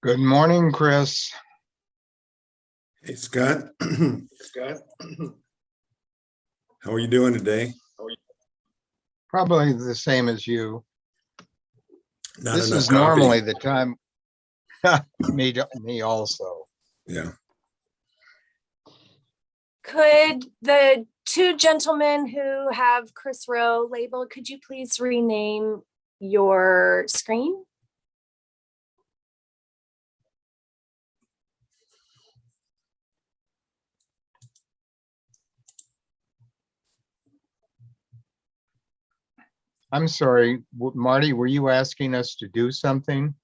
Good morning, Chris. Hey, Scott. Scott, how are you doing today? Probably the same as you. Not This enough is coffee. normally the time. Me also. Yeah. Could the two gentlemen who have Chris Rowe labeled, could you please rename your screen? I'm sorry, Marty, were you asking us to do something?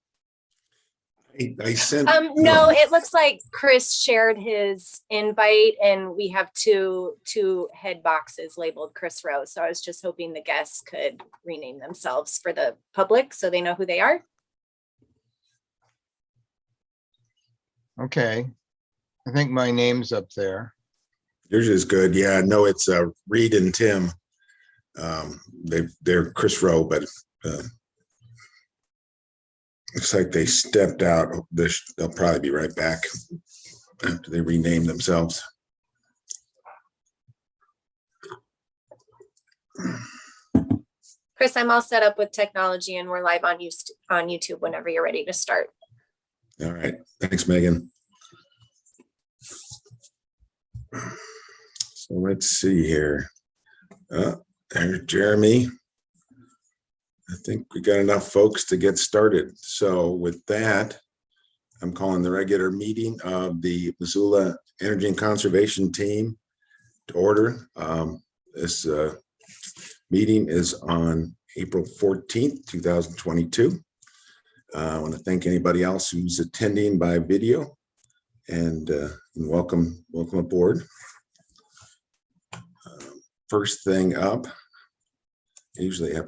I sent. No, it looks like Chris shared his invite and we have two head boxes labeled Chris Rowe. So I was just hoping the guests could rename themselves for the public so they know who they are. Okay. I think my name's up there. Yours is good. Yeah, no, it's Reed and Tim. They're Chris Rowe, but looks like they stepped out. They'll probably be right back after they rename themselves. Chris, I'm all set up with technology and we're live on YouTube whenever you're ready to start. All right. Thanks, Megan. So let's see here. There's Jeremy. I think we got enough folks to get started. So with that, I'm calling the regular meeting of the Missoula Energy and Conservation Team to order. This meeting is on April 14th, 2022. I want to thank anybody else who's attending by video and welcome aboard. First thing up, I usually have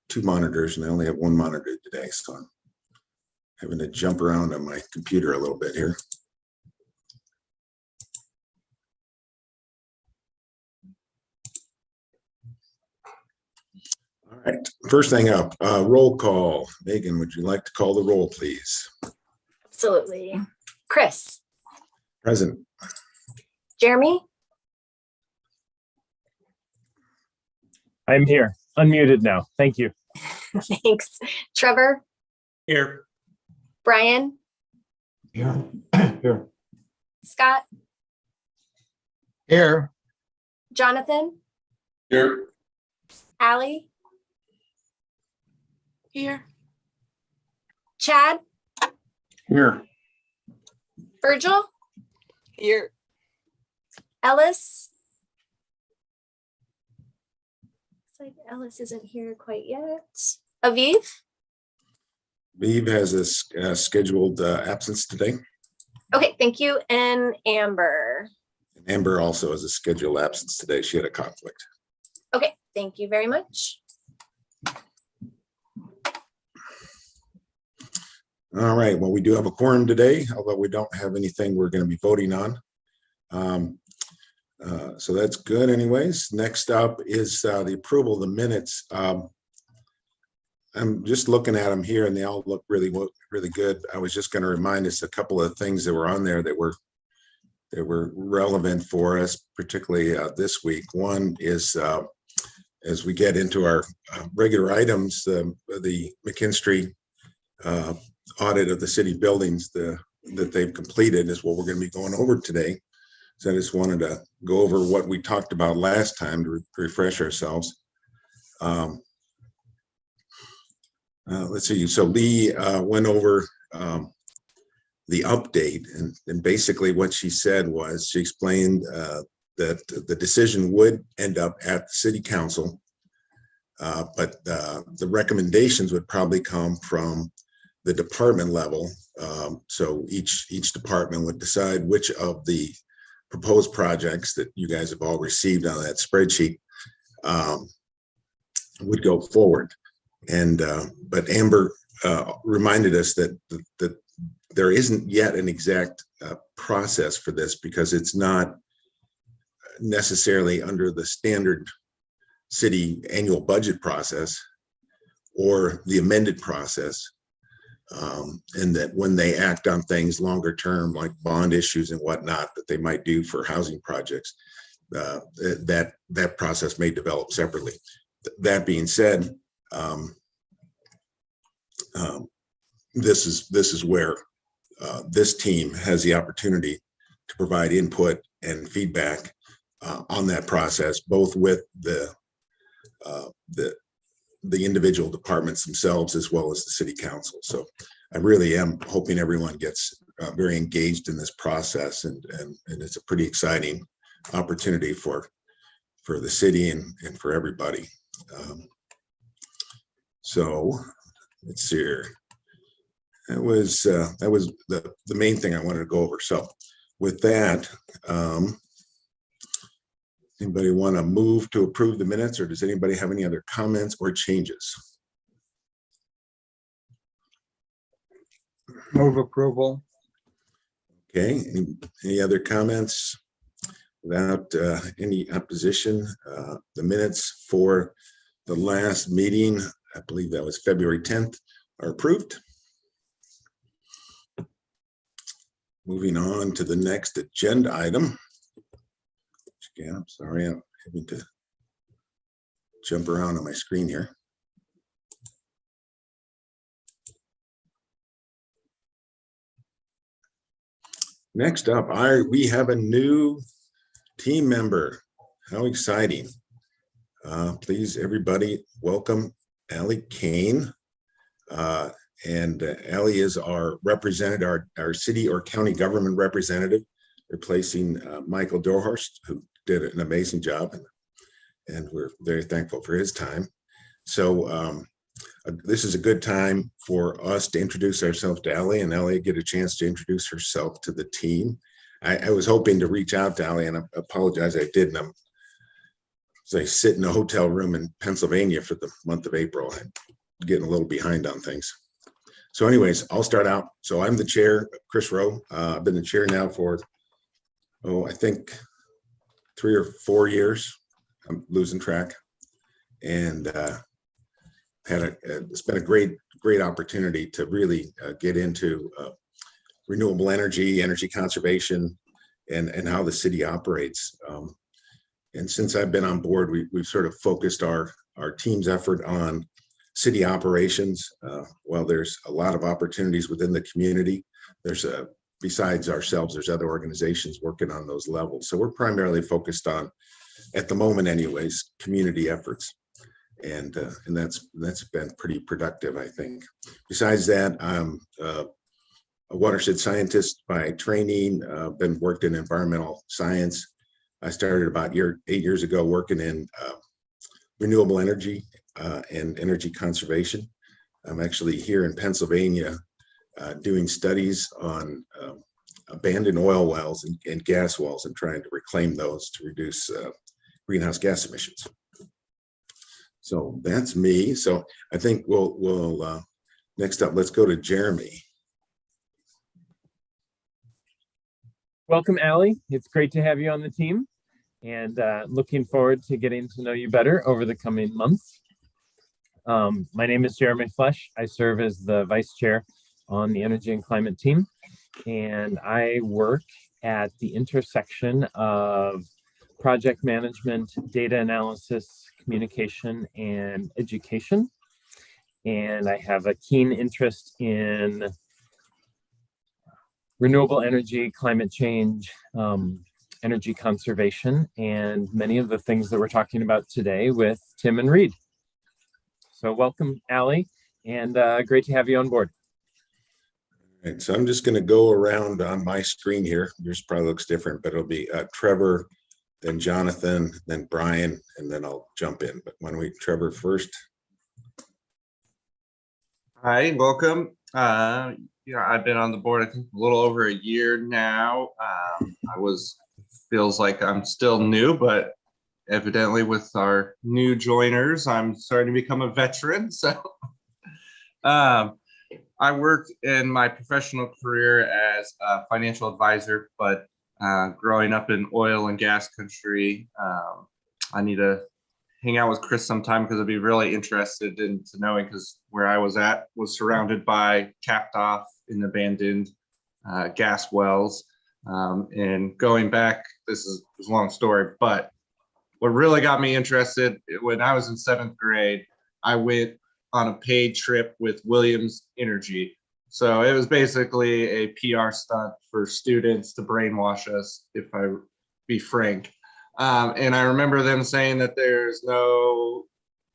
two monitors and I only have one monitor today, so I'm having to jump around on my computer a little bit here. All right, first thing up, roll call. Megan, would you like to call the roll, please? Absolutely. Chris. Present. Jeremy. I'm here, unmuted now. Thank you. Thanks. Trevor. Here. Brian. Here. Here. Scott. Here. Jonathan. Here. Allie. Here. Chad. Here. Virgil. Here. Ellis. Looks like Ellis isn't here quite yet. Aviv. Vive has a scheduled absence today. Okay, thank you. And Amber. Amber also has a scheduled absence today. She had a conflict. Okay, thank you very much. All right, well, we do have a quorum today, although we don't have anything we're going to be voting on. So that's good anyways. Next up is the approval of the minutes. I'm just looking at them here and they all look really good. I was just going to remind us a couple of things that were on there that were relevant for us, particularly this week. One is as we get into our regular items, the McKinstry audit of the city buildings that they've completed is what we're going to be going over today. So I just wanted to go over what we talked about last time to refresh ourselves. Let's see. So Lee went over the update, and basically what she said was she explained that the decision would end up at the city council, but the recommendations would probably come from the department level. So each department would decide which of the proposed projects that you guys have all received on that spreadsheet would go forward. And but Amber reminded us that there isn't yet an exact process for this because it's not necessarily under the standard city annual budget process or the amended process. And that when they act on things longer term, like bond issues and whatnot, that they might do for housing projects, that process may develop separately. That being said, this is where this team has the opportunity to provide input and feedback on that process, both with the individual departments themselves as well as the city council. So I really am hoping everyone gets very engaged in this process, and it's a pretty exciting opportunity for the city and for everybody. So let's see here. That was the main thing I wanted to go over. So with that, anybody want to move to approve the minutes, or does anybody have any other comments or changes? Move approval. Okay, any other comments? Without any opposition, the minutes for the last meeting, I believe that was February 10th, are approved. Moving on to the next agenda item. Yeah, I'm sorry, I'm having to jump around on my screen here. Next up, we have a new team member. How exciting. Please, everybody, welcome Allie Kane. And Allie is our representative, our city or county government representative, replacing Michael Dorhorst, who did an amazing job, and we're very thankful for his time. So this is a good time for us to introduce ourselves to Allie, and Allie get a chance to introduce herself to the team. I was hoping to reach out to Allie, and I apologize I didn't. I sit in a hotel room in Pennsylvania for the month of April. I'm getting a little behind on things. So anyways, I'll start out. So I'm the chair, Chris Rowe. I've been the chair now for, I think 3 or 4 years. I'm losing track. And it's been a great opportunity to really get into renewable energy conservation, and how the city operates. And since I've been on board, we've sort of focused our team's effort on city operations. While there's a lot of opportunities within the community, there's besides ourselves, there's other organizations working on those levels. So we're primarily focused on, at the moment anyways, community efforts. And that's been pretty productive, I think. Besides that, I'm a watershed scientist by training, been worked in environmental science. I started about 8 years ago working in renewable energy and energy conservation. I'm actually here in Pennsylvania doing studies on abandoned oil wells and gas wells, and trying to reclaim those to reduce greenhouse gas emissions. So that's me. So I think we'll next up, let's go to Jeremy. Welcome, Allie. It's great to have you on the team, and looking forward to getting to know you better over the coming months. My name is Jeremy Flesch. I serve as the vice chair on the energy and climate team, and I work at the intersection of project management, data analysis, communication, and education. And I have a keen interest in renewable energy, climate change, energy conservation, and many of the things that we're talking about today with Tim and Reed. So welcome, Allie, and great to have you on board. All right, so I'm just going to go around on my screen here. Yours probably looks different, but it'll be Trevor, then Jonathan, then Brian, and then I'll jump in. But why don't we, Trevor first? Hi, welcome. Yeah, I've been on the board, I think, a little over a year now. Feels like I'm still new, but evidently with our new joiners, I'm starting to become a veteran. So I worked in my professional career as a financial advisor, but growing up in oil and gas country, I need a hang out with Chris sometime because I'd be really interested into knowing, because where I was at was surrounded by capped off and abandoned gas wells. And going back, this is a long story, but what really got me interested, when I was in 7th grade, I went on a paid trip with Williams Energy. So it was basically a PR stunt for students to brainwash us, if I be frank. And I remember them saying that there's no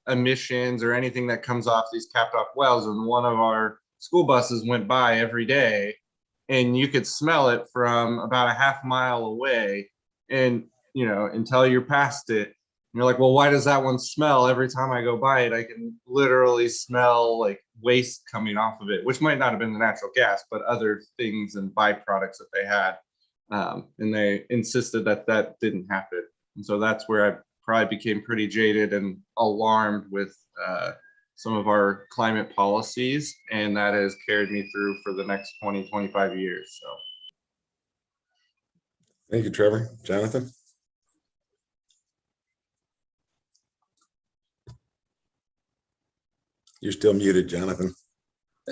emissions or anything that comes off these capped off wells. And one of our school buses went by every day and you could smell it from about a half mile away. And, you know, until you're past it, you're like, well, why does that one smell? Every time I go by it, I can literally smell like waste coming off of it, which might not have been the natural gas, but other things and byproducts that they had. And they insisted that that didn't happen. And so that's where I probably became pretty jaded and alarmed with some of our climate policies. And that has carried me through for the next 20, 25 years. So. Thank you, Trevor. Jonathan? You're still muted, Jonathan.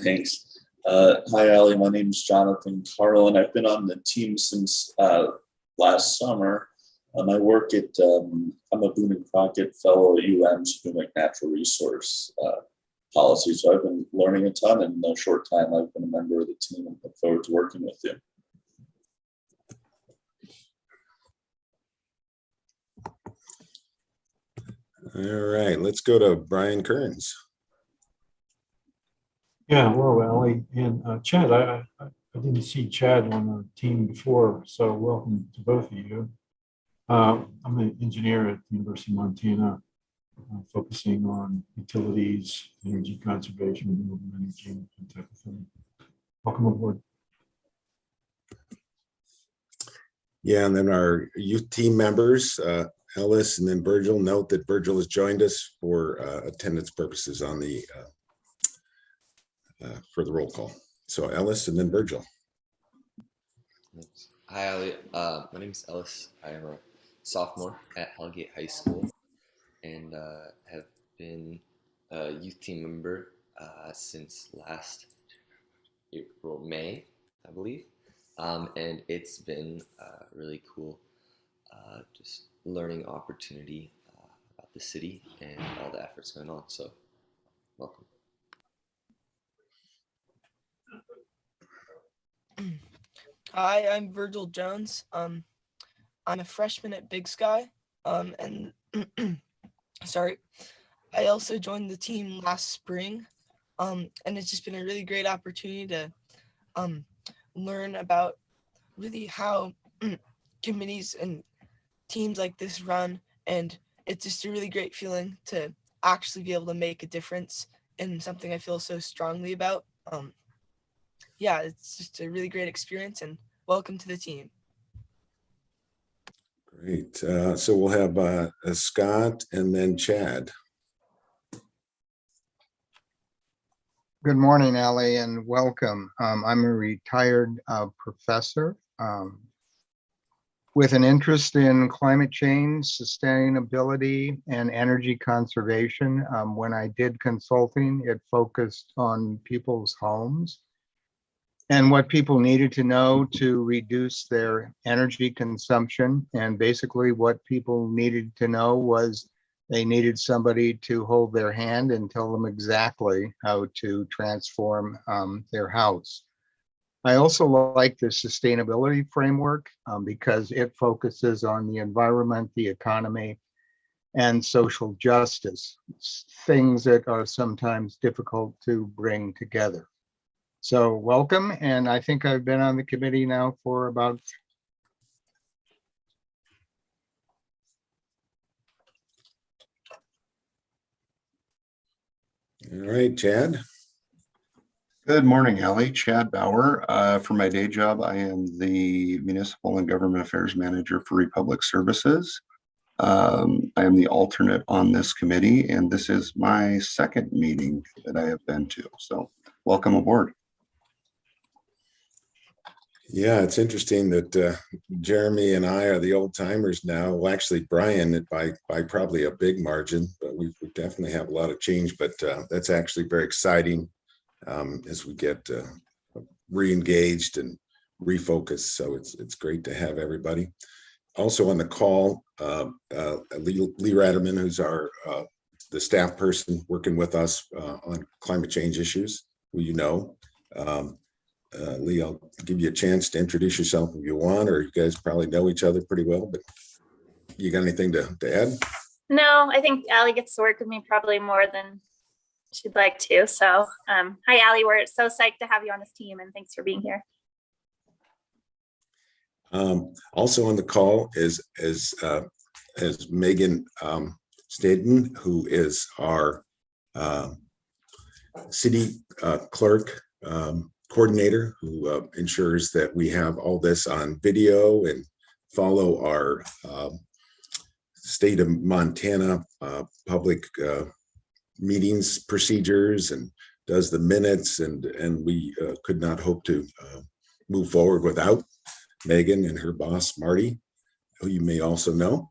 Thanks. Hi, Allie. My name is Jonathan Carl, and I've been on the team since last summer. I work at, I'm a Boone and Crockett Fellow at UM, so doing like natural resource policy. So I've been learning a ton, and in a short time, I've been a member of the team and look forward to working with you. All right, let's go to Brian Kearns. Yeah, hello, Allie and Chad. I didn't see Chad on the team before, so welcome to both of you. I'm an engineer at the University of Montana, focusing on utilities, energy conservation, renewable energy, and type of thing. Welcome aboard. Yeah, and then our youth team members, Ellis and then Virgil. Note that Virgil has joined us for attendance purposes on the for the roll call. So Ellis and then Virgil. Hi, Allie. My name is Ellis. I am a sophomore at Hellgate High School and have been a youth team member since last May, I believe. And it's been really cool, just learning opportunity about the city and all the efforts going on. So, welcome. Hi, I'm Virgil Jones. I'm a freshman at Big Sky. And sorry, I also joined the team last spring. And it's just been a really great opportunity to learn about really how committees and teams like this run. And it's just a really great feeling to actually be able to make a difference in something I feel so strongly about. Yeah, it's just a really great experience, and welcome to the team. Great. So we'll have Scott and then Chad. Good morning, Allie, and welcome. I'm a retired professor with an interest in climate change, sustainability, and energy conservation. When I did consulting, it focused on people's homes and what people needed to know to reduce their energy consumption. And basically what people needed to know was they needed somebody to hold their hand and tell them exactly how to transform their house. I also like the sustainability framework because it focuses on the environment, the economy, and social justice, things that are sometimes difficult to bring together. So welcome, and I think I've been on the committee now for about All right, Chad. Good morning, Allie. Chad Bauer. For my day job, I am the Municipal and Government Affairs Manager for Republic Services. I am the alternate on this committee, and this is my second meeting that I have been to. So welcome aboard. Yeah, it's interesting that Jeremy and I are the old timers now. Well, actually, Brian by probably a big margin, but we definitely have a lot of change. But that's actually very exciting as we get re-engaged and refocused. So it's great to have everybody. Also on the call, Lee Ratterman, who's the staff person working with us on climate change issues, who you know. Lee, I'll give you a chance to introduce yourself if you want, or you guys probably know each other pretty well, but you got anything to add? No, I think Allie gets to work with me probably more than she'd like to. So hi, Allie. We're so psyched to have you on this team, and thanks for being here. Also on the call is Megan Staden, who is our city clerk coordinator, who ensures that we have all this on video and follow our state of Montana public meetings procedures and does the minutes, and we could not hope to move forward without Megan and her boss Marty, who you may also know,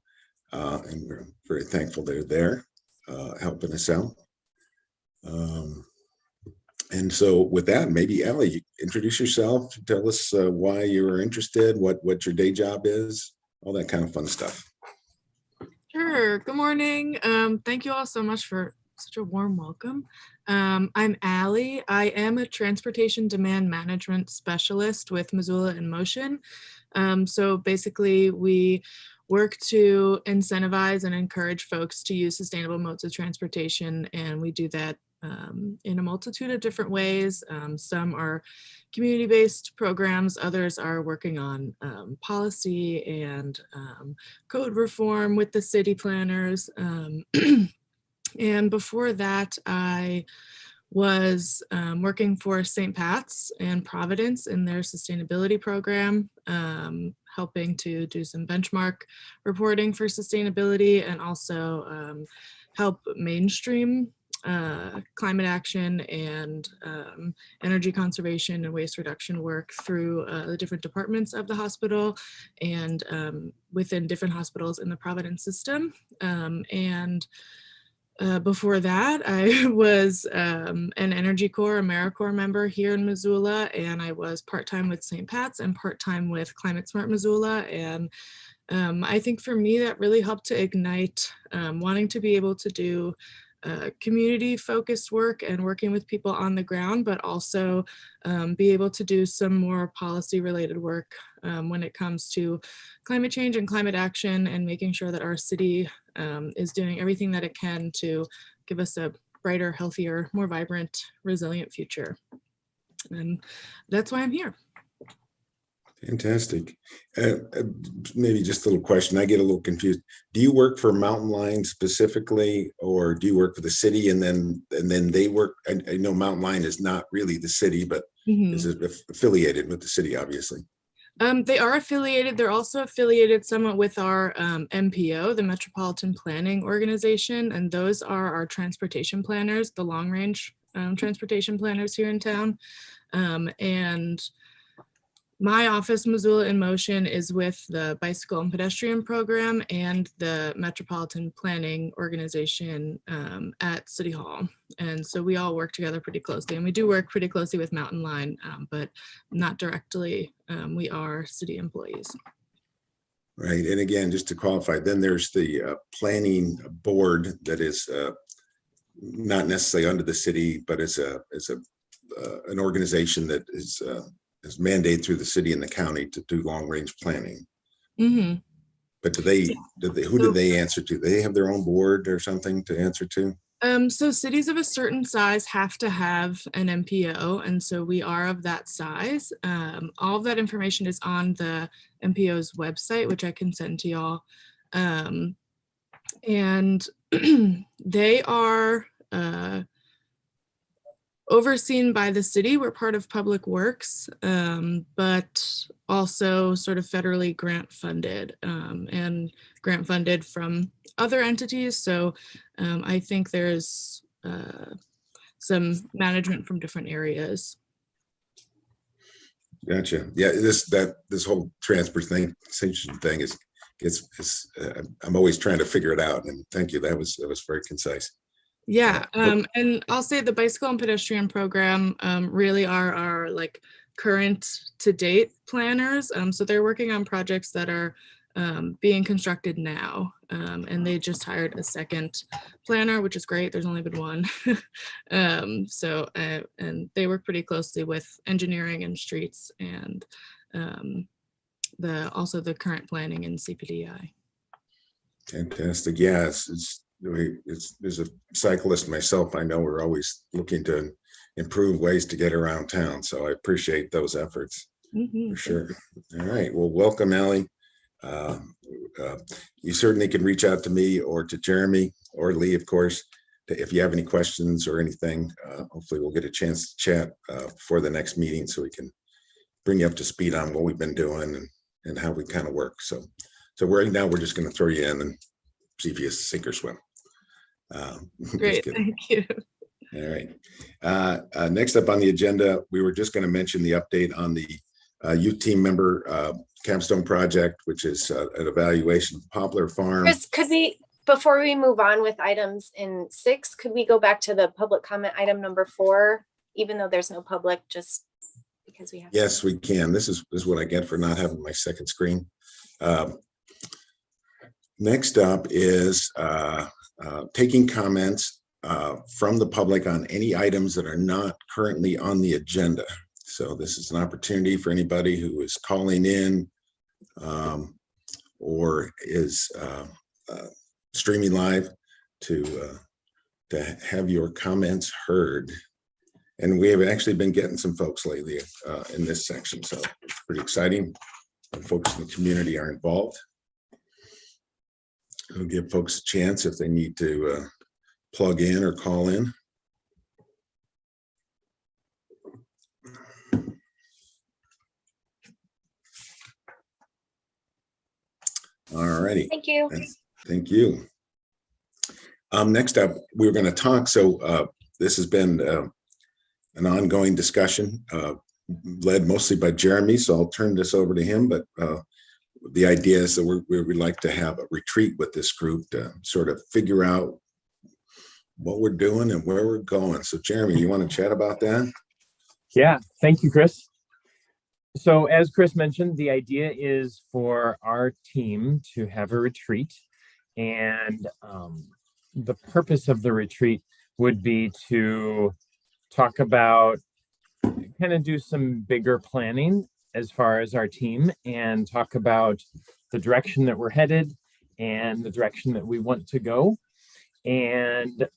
and we're very thankful they're there helping us out. And so with that, maybe Allie, introduce yourself, tell us why you were interested, what your day job is, all that kind of fun stuff. Sure. Good morning. Thank you all so much for such a warm welcome. I'm Allie. I am a transportation demand management specialist with Missoula in Motion. So basically we work to incentivize and encourage folks to use sustainable modes of transportation, and we do that in a multitude of different ways. Some are community-based programs, others are working on policy and code reform with the city planners. And before that, I was working for St. Pat's and Providence in their sustainability program, helping to do some benchmark reporting for sustainability and also help mainstream climate action and energy conservation and waste reduction work through the different departments of the hospital and within different hospitals in the Providence system. Before that, I was an Energy Corps, AmeriCorps member here in Missoula, and I was part-time with St. Pat's and part-time with Climate Smart Missoula. And I think for me, that really helped to ignite wanting to be able to do community-focused work and working with people on the ground, but also be able to do some more policy-related work when it comes to climate change and climate action, and making sure that our city is doing everything that it can to give us a brighter, healthier, more vibrant, resilient future. And that's why I'm here. Fantastic. Maybe just a little question. I get a little confused. Do you work for Mountain Line specifically, or do you work for the city and then they work? I know Mountain Line is not really the city, but is it affiliated with the city, obviously? They are affiliated. They're also affiliated somewhat with our MPO, the Metropolitan Planning Organization, and those are our transportation planners, the long range transportation planners here in town. And my office, Missoula in Motion, is with the Bicycle and Pedestrian program and the Metropolitan Planning Organization at City Hall. And so we all work together pretty closely, and we do work pretty closely with Mountain Line, but not directly. We are city employees. Right. And again, just to qualify, then there's the planning board that is not necessarily under the city, but is an organization that is mandated through the city and the county to do long range planning. But who do they answer to? They have their own board or something to answer to? So cities of a certain size have to have an MPO, and so we are of that size. All of that information is on the MPO's website, which I can send to y'all. And they are overseen by the city. We're part of Public Works, but also sort of federally grant funded and grant funded from other entities. So I think there's some management from different areas. Gotcha. Yeah, this whole transportation thing I'm always trying to figure it out. And thank you. That was very concise. Yeah, and I'll say the bicycle and pedestrian program really are our like current to date planners. So they're working on projects that are being constructed now, and they just hired a second planner, which is great. There's only been one. And they work pretty closely with engineering and streets and also the current planning in CPDI. Fantastic. Yeah, as a cyclist myself, I know we're always looking to improve ways to get around town. So I appreciate those efforts for sure. All right. Well, welcome, Allie. You certainly can reach out to me or to Jeremy or Lee, of course, if you have any questions or anything. Hopefully we'll get a chance to chat for the next meeting so we can bring you up to speed on what we've been doing and how we kind of work. So right now we're just going to throw you in and see if you sink or swim. Great, thank you. All right. Next up on the agenda, we were just going to mention the update on the youth team member Capstone Project, which is an evaluation of Poplar Farm. Chris, could we, before we move on with items in 6, could we go back to the public comment item number 4, even though there's no public, just because we have. Yes, we can. This is what I get for not having my second screen. Next up is taking comments from the public on any items that are not currently on the agenda. So this is an opportunity for anybody who is calling in or is streaming live to have your comments heard. And we have actually been getting some folks lately in this section, so it's pretty exciting. And folks in the community are involved. We'll give folks a chance if they need to plug in or call in. All righty. Thank you. Thank you. Next up, we're going to talk. So this has been an ongoing discussion led mostly by Jeremy. So I'll turn this over to him. But the idea is that we'd like to have a retreat with this group to sort of figure out what we're doing and where we're going. So Jeremy, you want to chat about that? Yeah, thank you, Chris. So as Chris mentioned, the idea is for our team to have a retreat, and the purpose of the retreat would be to talk about, kind of do some bigger planning as far as our team and talk about the direction that we're headed and the direction that we want to go. And,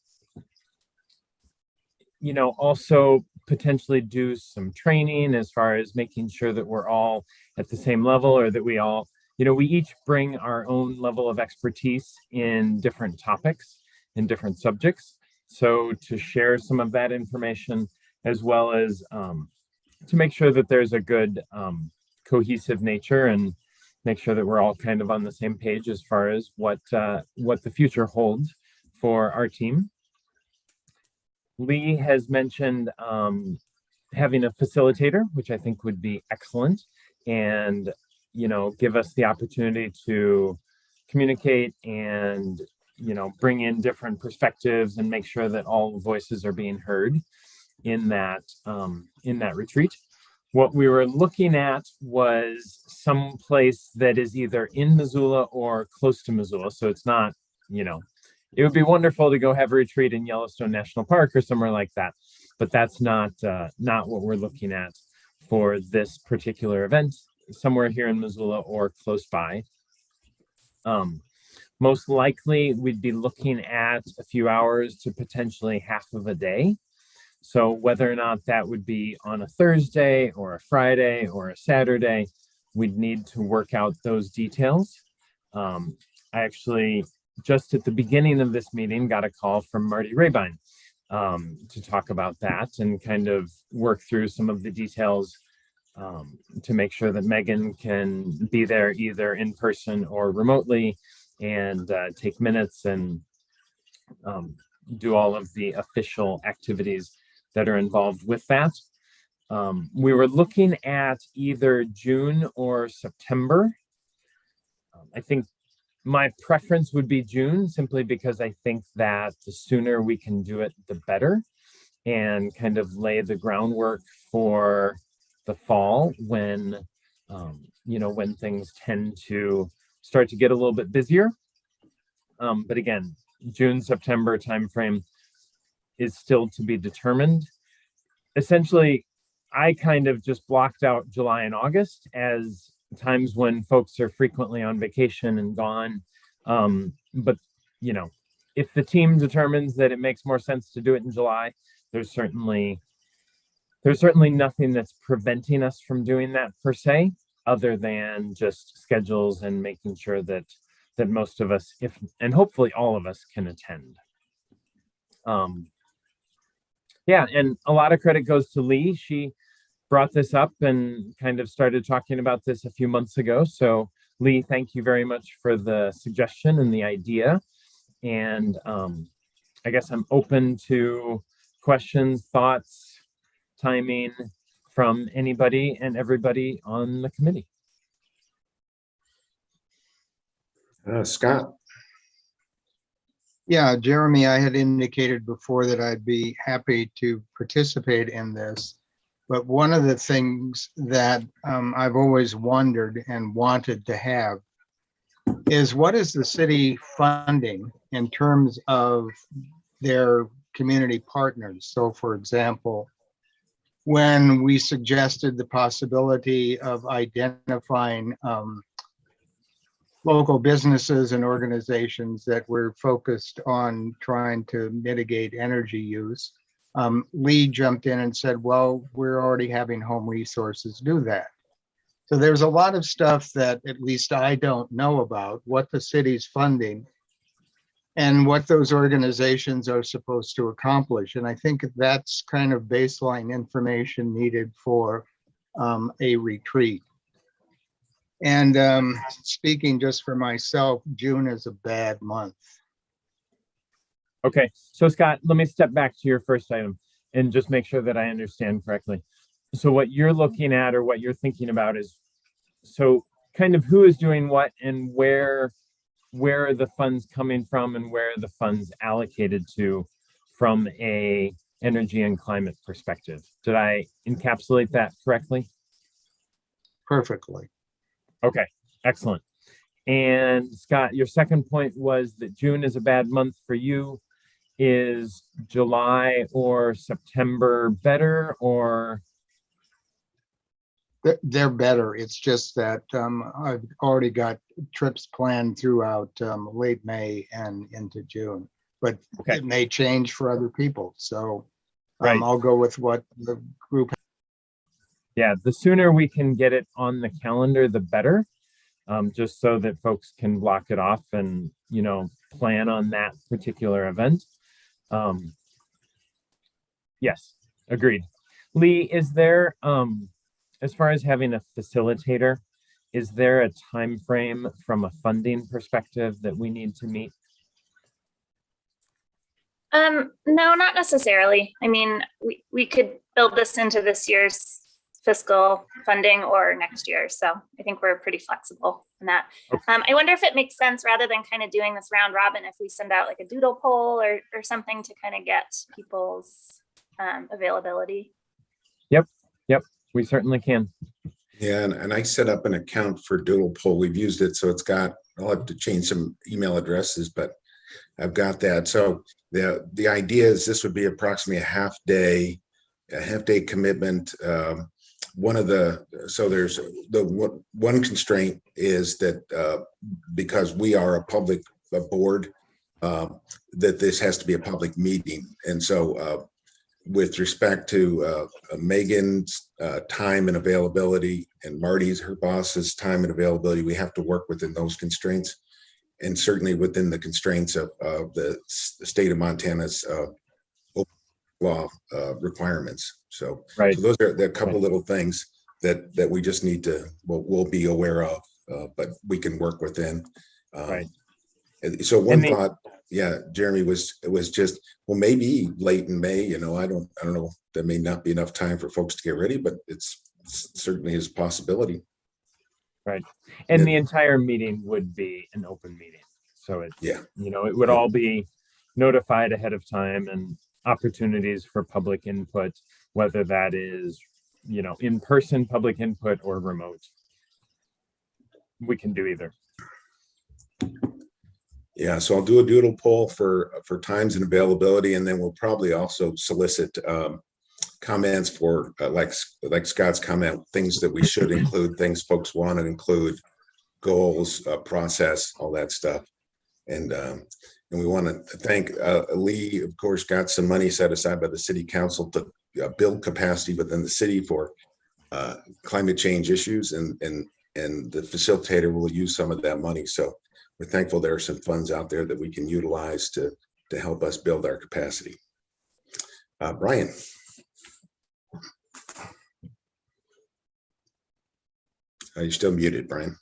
you know, also potentially do some training as far as making sure that we're all at the same level, or that we all, you know, we each bring our own level of expertise in different topics, in different subjects. So to share some of that information, as well as to make sure that there's a good cohesive nature and make sure that we're all kind of on the same page as far as what the future holds for our team. Lee has mentioned having a facilitator, which I think would be excellent, and, you know, give us the opportunity to communicate and, you know, bring in different perspectives and make sure that all voices are being heard in that retreat. What we were looking at was some place that is either in Missoula or close to Missoula. So it's not, you know, it would be wonderful to go have a retreat in Yellowstone National Park or somewhere like that, but that's not what we're looking at for this particular event. Somewhere here in Missoula or close by. Most likely we'd be looking at a few hours to potentially half of a day. So whether or not that would be on a Thursday or a Friday or a Saturday, we'd need to work out those details. I actually, just at the beginning of this meeting, got a call from Marty Rabine to talk about that and kind of work through some of the details to make sure that Megan can be there either in person or remotely and take minutes and do all of the official activities that are involved with that. We were looking at either June or September. I think my preference would be June, simply because I think that the sooner we can do it, the better, and kind of lay the groundwork for the fall when, when things tend to start to get a little bit busier. But again, June, September timeframe is still to be determined. Essentially, I kind of just blocked out July and August as times when folks are frequently on vacation and gone. But if the team determines that it makes more sense to do it in July, there's certainly nothing that's preventing us from doing that per se, other than just schedules and making sure that most of us, and hopefully all of us, can attend. Yeah, and a lot of credit goes to Lee. She brought this up and kind of started talking about this a few months ago. So Lee, thank you very much for the suggestion and the idea. And I guess I'm open to questions, thoughts, timing from anybody and everybody on the committee. Scott. Yeah, Jeremy, I had indicated before that I'd be happy to participate in this. But one of the things that I've always wondered and wanted to have is, what is the city funding in terms of their community partners? So for example, when we suggested the possibility of identifying local businesses and organizations that were focused on trying to mitigate energy use, Lee jumped in and said, well, we're already having home resources do that. So there's a lot of stuff that at least I don't know about, what the city's funding and what those organizations are supposed to accomplish. And I think that's kind of baseline information needed for a retreat. And speaking just for myself, June is a bad month. Okay, so Scott, let me step back to your first item and just make sure that I understand correctly. So what you're looking at, or what you're thinking about, is so kind of who is doing what and where are the funds coming from and where are the funds allocated to from a energy and climate perspective. Did I encapsulate that correctly? Perfectly. Okay, excellent. And Scott, your second point was that June is a bad month for you. Is July or September better, or? They're better. It's just that I've already got trips planned throughout late May and into June, but okay, it may change for other people. So right, I'll go with what the group. Yeah, the sooner we can get it on the calendar, the better, just so that folks can block it off and, plan on that particular event. Yes, agreed. Lee, is there, as far as having a facilitator, is there a time frame from a funding perspective that we need to meet? No, not necessarily. I mean, we could build this into this year's fiscal funding or next year. So I think we're pretty flexible in that. Okay. I wonder if it makes sense, rather than kind of doing this round robin, if we send out like a doodle poll or something to kind of get people's availability. Yep, we certainly can. Yeah, and I set up an account for Doodle Poll. We've used it, so it's got, I'll have to change some email addresses, but I've got that. So the idea is this would be approximately a half day commitment. There's the one constraint is that because we are a public board, that this has to be a public meeting. And so with respect to Megan's time and availability, and Marty's, her boss's time and availability, we have to work within those constraints, and certainly within the constraints of the state of Montana's open law requirements. So, right. So those are the couple little things that we just need to, we'll be aware of, but we can work within. Right. So one thought yeah, Jeremy it was just, well, maybe late in May, you know, I don't know. There may not be enough time for folks to get ready, but it's certainly is a possibility. Right. And the Yeah. entire meeting would be an open meeting. So it's, Yeah. you know, it would all be notified ahead of time and opportunities for public input, whether that is, you know, in-person public input or remote. We can do either. Yeah, so I'll do a doodle poll for times and availability, and then we'll probably also solicit comments for like Scott's comment, things that we should include, things folks want to include, goals, process, all that stuff. And we want to thank Lee, of course, got some money set aside by the city council to build capacity within the city for climate change issues, and the facilitator will use some of that money. So we're thankful there are some funds out there that we can utilize to help us build our capacity. Brian. You're still muted, Brian.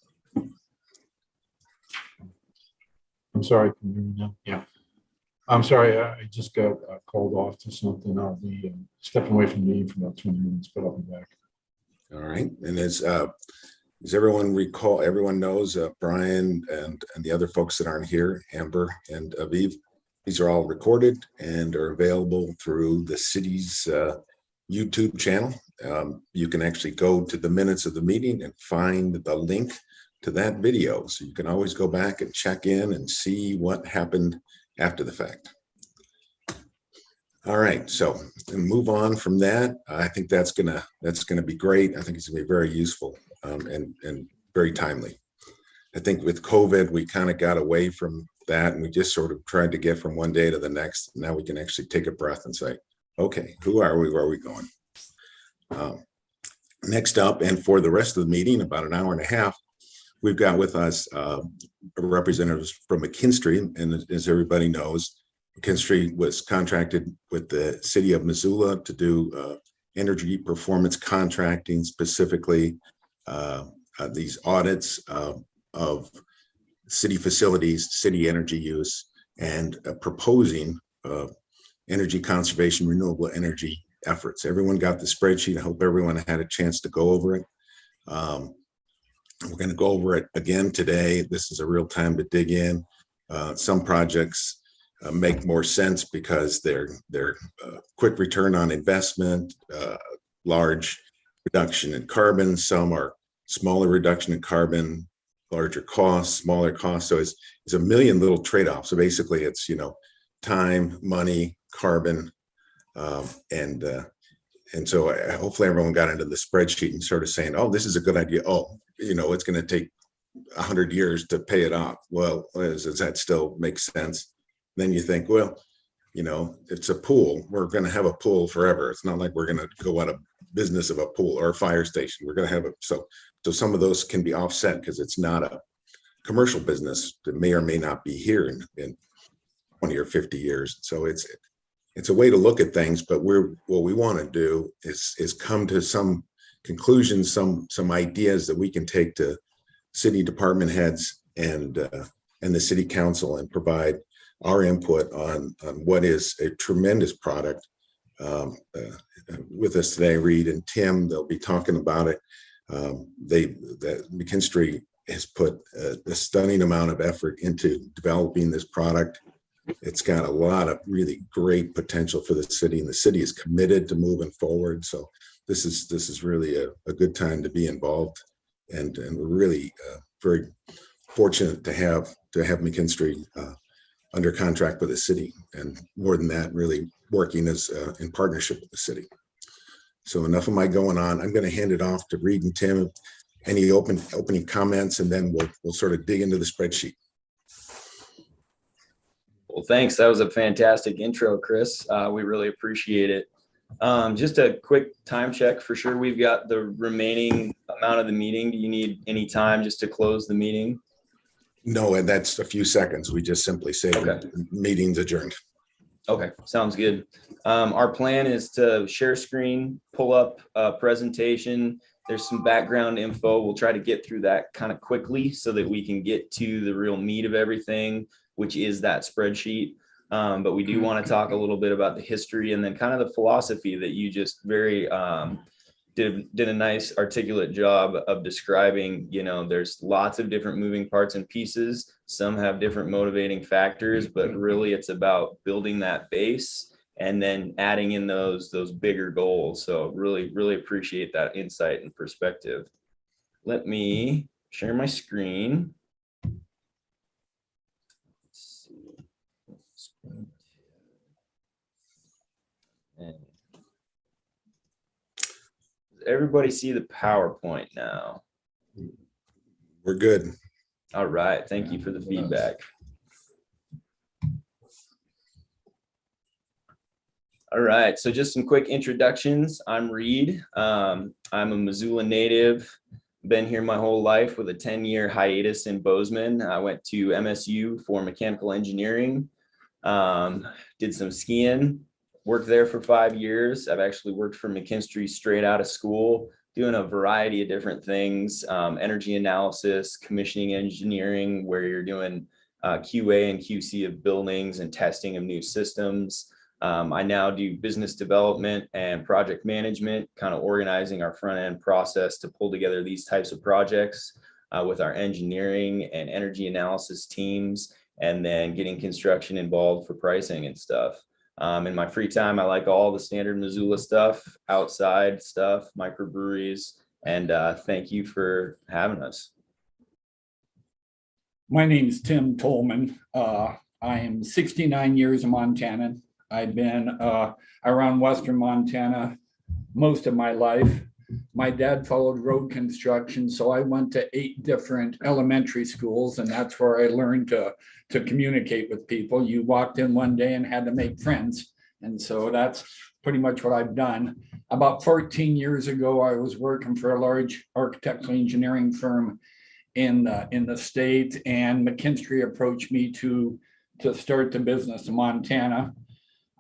I'm sorry, can you hear me now? Yeah. I'm sorry, I just got called off to something. I'll be stepping away from the meeting for about 20 minutes, but I'll be back. All right. And as everyone recall, everyone knows Brian and the other folks that aren't here, Amber and Aviv, these are all recorded and are available through the city's YouTube channel. You can actually go to the minutes of the meeting and find the link to that video. So you can always go back and check in and see what happened after the fact. All right, so move on from that. I think that's gonna be great. I think it's gonna be very useful and very timely. I think with COVID, we kind of got away from that and we just sort of tried to get from one day to the next. Now we can actually take a breath and say, okay, who are we? Where are we going? Next up, and for the rest of the meeting, about an hour and a half, we've got with us representatives from McKinstry, and as everybody knows, McKinstry was contracted with the city of Missoula to do energy performance contracting, specifically these audits of city facilities, city energy use, and proposing energy conservation, renewable energy efforts. Everyone got the spreadsheet. I hope everyone had a chance to go over it. We're going to go over it again today. This is a real time to dig in. Some projects make more sense because they're quick return on investment, large reduction in carbon. Some are smaller reduction in carbon, larger costs, smaller costs. So it's a million little trade-offs. So basically it's, you know, time, money, carbon, and so hopefully everyone got into the spreadsheet and started saying, oh, this is a good idea. Oh, you know, it's going to take 100 years to pay it off. Well, does that still make sense? Then you think, well, you know, it's a pool. We're going to have a pool forever. It's not like we're going to go out of business of a pool or a fire station. We're going to have a, so some of those can be offset because it's not a commercial business that may or may not be here in 20 or 50 years. So it's a way to look at things, but what we want to do is come to some conclusions, some ideas that we can take to city department heads and the city council and provide our input on what is a tremendous product. With us today, Reed and Tim, they'll be talking about it. McKinstry has put a stunning amount of effort into developing this product. It's got a lot of really great potential for the city, and the city is committed to moving forward. So this is really a good time to be involved, and we're really very fortunate to have McKinstry under contract with the city, and more than that, really working as in partnership with the city. So enough of my going on. I'm going to hand it off to Reed and Tim. Any opening comments, and then we'll sort of dig into the spreadsheet. Well, thanks. That was a fantastic intro, Chris. We really appreciate it. Just a quick time check for sure. We've got the remaining amount of the meeting. Do you need any time just to close the meeting? No, and that's a few seconds. We just simply say okay. Meeting's adjourned. Okay, sounds good. Our plan is to share screen, pull up a presentation. There's some background info. We'll try to get through that kind of quickly so that we can get to the real meat of everything. which is that spreadsheet. But we do want to talk a little bit about the history and then kind of the philosophy that you just very did a nice articulate job of describing. You know, there's lots of different moving parts and pieces. Some have different motivating factors, but really it's about building that base and then adding in those bigger goals. So really appreciate that insight and perspective. Let me share my screen. Let's see. And does everybody see the PowerPoint now? We're good. All right, thank you for the feedback. All right, so just some quick introductions. I'm Reed. I'm a Missoula native. Been here my whole life with a 10-year hiatus in Bozeman. I went to MSU for mechanical engineering, did some skiing, worked there for 5 years. I've actually worked for McKinstry straight out of school, doing a variety of different things, energy analysis, commissioning engineering, where you're doing QA and QC of buildings and testing of new systems. I now do business development and project management, kind of organizing our front end process to pull together these types of projects with our engineering and energy analysis teams, and then getting construction involved for pricing and stuff. In my free time, I like all the standard Missoula stuff, outside stuff, microbreweries, and thank you for having us. My name is Tim Tolman. I am 69 years a Montanan. I've been around Western Montana most of my life. My dad followed road construction, so I went to 8 different elementary schools, and that's where I learned to communicate with people. You walked in one day and had to make friends, and so that's pretty much what I've done. About 14 years ago, I was working for a large architectural engineering firm in the state, and McKinstry approached me to start the business in Montana.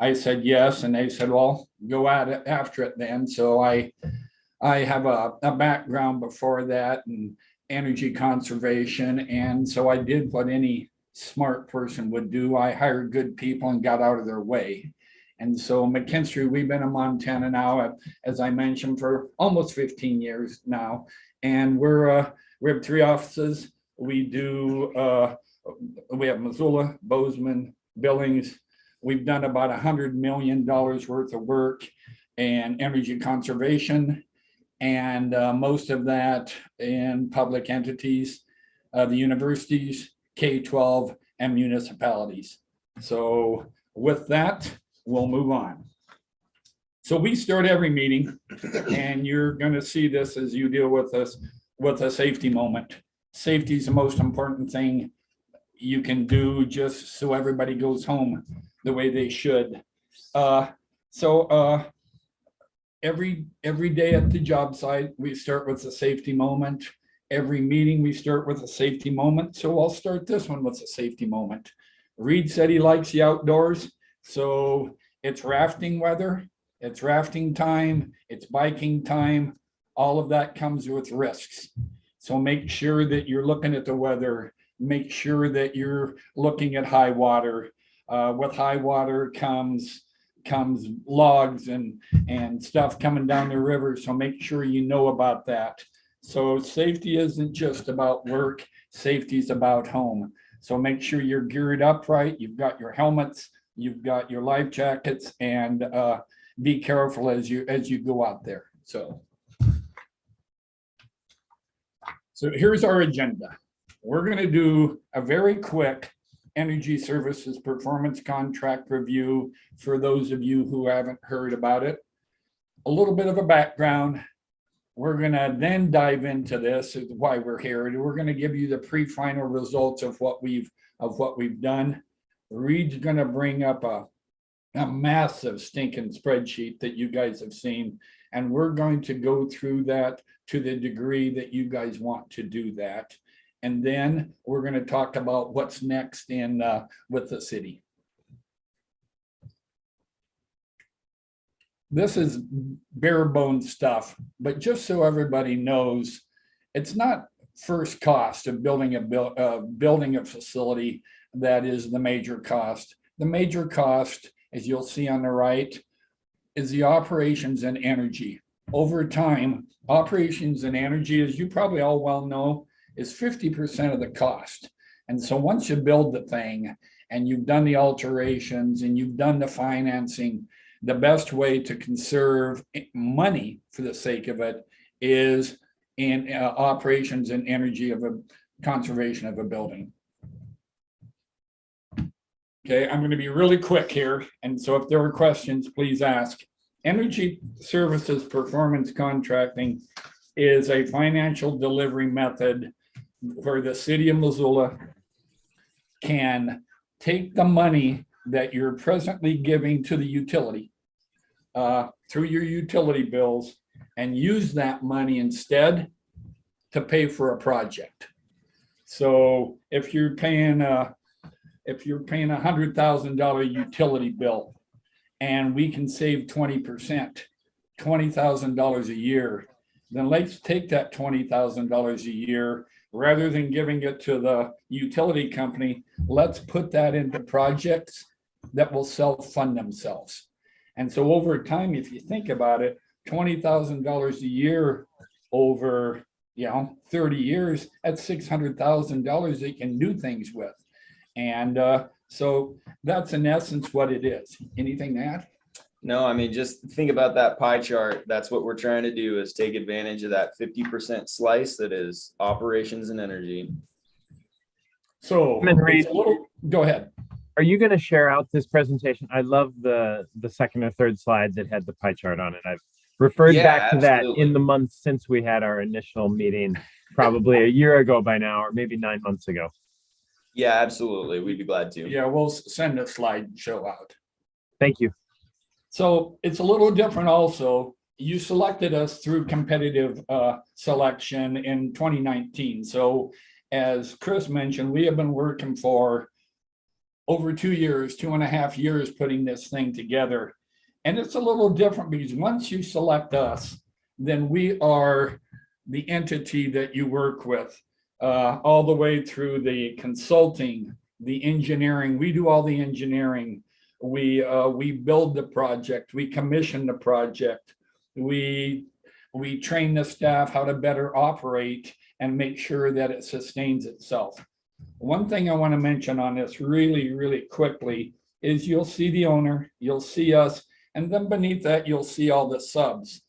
I said yes, and they said, well, go at it after it then. So I have a background before that in energy conservation, and so I did what any smart person would do. I hired good people and got out of their way. And so McKinstry, we've been in Montana now, as I mentioned, for almost 15 years now, and we have 3 offices. We have Missoula, Bozeman, Billings. We've done about $100 million worth of work in energy conservation, and most of that in public entities, the universities, K-12, and municipalities. So with that, we'll move on. So we start every meeting, and you're going to see this as you deal with this, with a safety moment. Safety is the most important thing you can do, just so everybody goes home the way they should. Every day at the job site, we start with a safety moment. Every meeting, we start with a safety moment. So I'll start this one with a safety moment. Reed said he likes the outdoors. So it's rafting weather, it's rafting time, it's biking time. All of that comes with risks. So make sure that you're looking at the weather. Make sure that you're looking at high water. With high water comes logs and stuff coming down the river. So make sure you know about that. So safety isn't just about work. Safety is about home. So make sure you're geared up right. You've got your helmets, you've got your life jackets, and be careful as you go out there. So here's our agenda. We're going to do a very quick energy services performance contract review for those of you who haven't heard about it. A little bit of a background. We're going to then dive into this, is why we're here. And we're going to give you the pre-final results of what we've done. Reed's going to bring up a massive stinking spreadsheet that you guys have seen, and we're going to go through that to the degree that you guys want to do that. And then we're going to talk about what's next in with the city. This is bare bones stuff, but just so everybody knows, it's not first cost of building a facility that is the major cost. The major cost, as you'll see on the right, is the operations and energy. Over time, operations and energy, as you probably all well know, is 50% of the cost. And so once you build the thing and you've done the alterations and you've done the financing, the best way to conserve money for the sake of it is in operations and energy of a conservation of a building. Okay, I'm going to be really quick here. And so if there are questions, please ask. Energy services performance contracting is a financial delivery method where the city of Missoula can take the money that you're presently giving to the utility through your utility bills and use that money instead to pay for a project. So if you're paying $100,000 utility bill and we can save 20%, $20,000 a year, then let's take that $20,000 a year, rather than giving it to the utility company, let's put that into projects that will self-fund themselves. And so over time, if you think about it, $20,000 a year over 30 years, that's $600,000 they can do things with. And so that's in essence what it is. Anything to add? No, I mean, just think about that pie chart. That's what we're trying to do, is take advantage of that 50% slice that is operations and energy. So go ahead. Are you going to share out this presentation? I love the second or third slide that had the pie chart on it. I've referred back to absolutely. that in the months since we had our initial meeting, probably a year ago by now, or maybe 9 months ago. Yeah, absolutely. We'd be glad to. Yeah, we'll send a slideshow out. Thank you. So it's a little different also. You selected us through competitive selection in 2019. So as Chris mentioned, we have been working for over 2 years, 2.5 years, putting this thing together. And it's a little different because once you select us, then we are the entity that you work with all the way through the consulting, the engineering. We do all the engineering. We build the project, we commission the project, we train the staff how to better operate and make sure that it sustains itself. One thing I want to mention on this really, really quickly is you'll see the owner, you'll see us, and then beneath that, you'll see all the subs.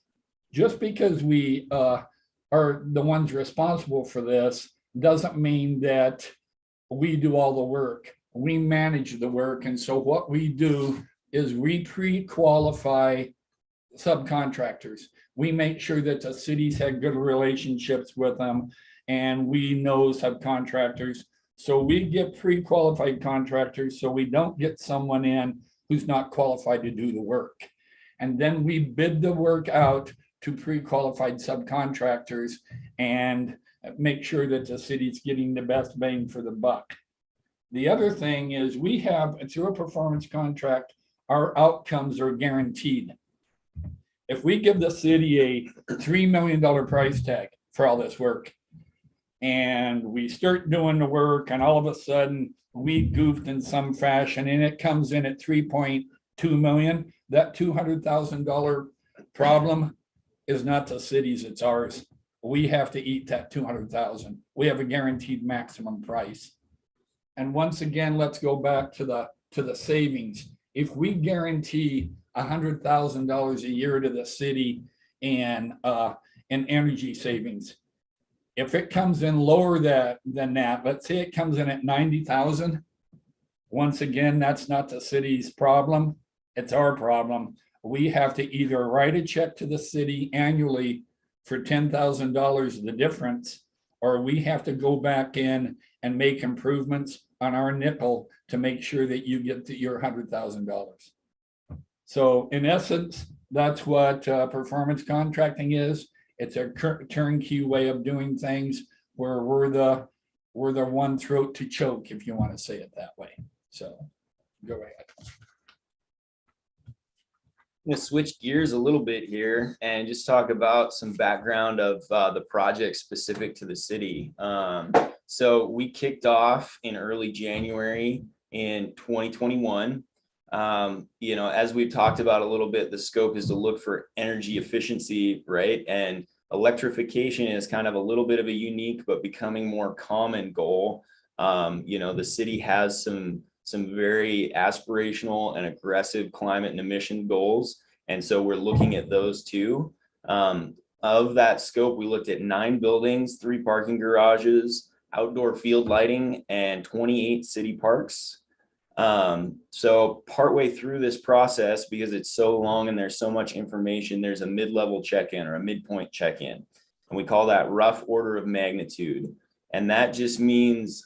Just because we are the ones responsible for this doesn't mean that we do all the work. We manage the work. And so what we do is we pre-qualify subcontractors. We make sure that the cities have good relationships with them and we know subcontractors. So we get pre-qualified contractors so we don't get someone in who's not qualified to do the work. And then we bid the work out to pre-qualified subcontractors and make sure that the city's getting the best bang for the buck. The other thing is we have, through a performance contract, our outcomes are guaranteed. If we give the city a $3 million price tag for all this work, and we start doing the work and all of a sudden we goofed in some fashion and it comes in at 3.2 million, that $200,000 problem is not the city's, it's ours. We have to eat that 200,000. We have a guaranteed maximum price. And once again, let's go back to the savings. If we guarantee $100,000 a year to the city in energy savings, if it comes in lower than that, let's say it comes in at 90,000. Once again, that's not the city's problem. It's our problem. We have to either write a check to the city annually for $10,000, the difference, or we have to go back in and make improvements on our nickel to make sure that you get to your $100,000. So in essence, that's what performance contracting is. It's a turnkey way of doing things where we're the one throat to choke, if you want to say it that way. So go ahead. I'm going to switch gears a little bit here and just talk about some background of the project specific to the city. So we kicked off in early January in 2021. As we've talked about a little bit, the scope is to look for energy efficiency, right? And electrification is kind of a little bit of a unique but becoming more common goal. The city has some very aspirational and aggressive climate and emission goals. And so we're looking at those too. Of that scope, we looked at 9 buildings, 3 parking garages, outdoor field lighting, and 28 city parks. So partway through this process, because it's so long and there's so much information, there's a mid-level check-in or a midpoint check-in. And we call that rough order of magnitude. And that just means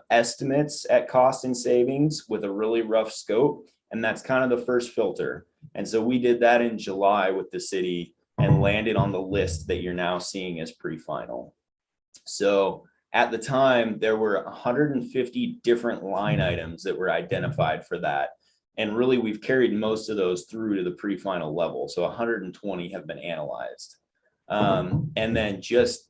estimates at cost and savings with a really rough scope. And that's kind of the first filter. And so we did that in July with the city and landed on the list that you're now seeing as pre-final. So at the time, there were 150 different line items that were identified for that. And really, we've carried most of those through to the pre-final level. So 120 have been analyzed. And then this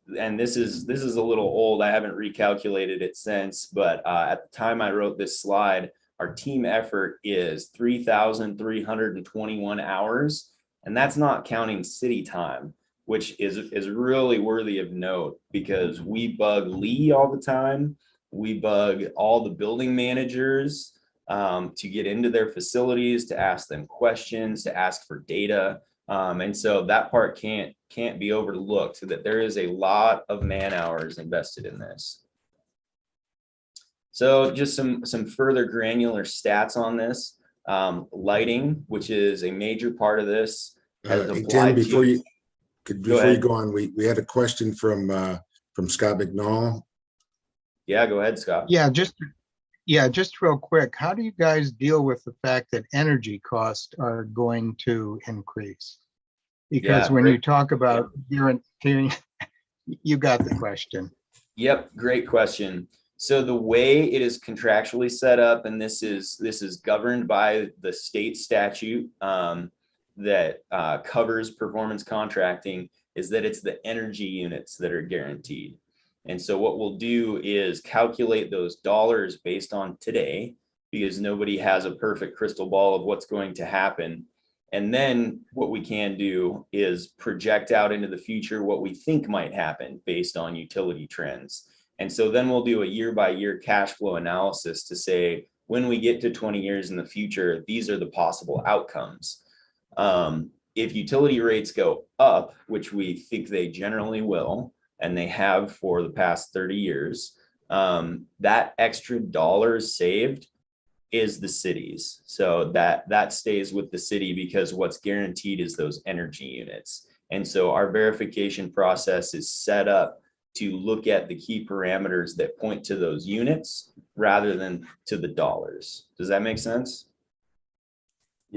is a little old. I haven't recalculated it since, but at the time I wrote this slide, our team effort is 3,321 hours. And that's not counting city time, which is really worthy of note because we bug Lee all the time. We bug all the building managers to get into their facilities, to ask them questions, to ask for data. And so that part can't be overlooked, that there is a lot of man hours invested in this. So just some further granular stats on this. Lighting, which is a major part of this. Tim, before you go on, we had a question from Scott McNall. Yeah, go ahead, Scott. Yeah, just real quick. How do you guys deal with the fact that energy costs are going to increase? Because when you talk about guaranteeing, you got the question. Yep, great question. So the way it is contractually set up, and this is governed by the state statute that covers performance contracting, is that it's the energy units that are guaranteed. And so what we'll do is calculate those dollars based on today, because nobody has a perfect crystal ball of what's going to happen. And then what we can do is project out into the future what we think might happen based on utility trends. And so then we'll do a year-by-year cash flow analysis to say, when we get to 20 years in the future, these are the possible outcomes. If utility rates go up, which we think they generally will, and they have for the past 30 years, that extra dollars saved is the city's. So that stays with the city because what's guaranteed is those energy units. And so our verification process is set up to look at the key parameters that point to those units rather than to the dollars. Does that make sense?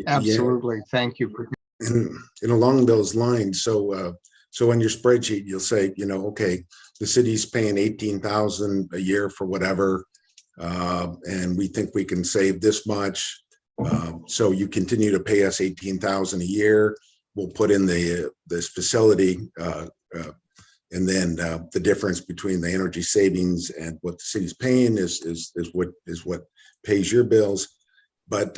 Absolutely. Thank you. And along those lines, so on your spreadsheet, you'll say, okay, the city's paying 18,000 a year for whatever, and we think we can save this much. So you continue to pay us 18,000 a year. We'll put in this facility, and then the difference between the energy savings and what the city's paying is what pays your bills. But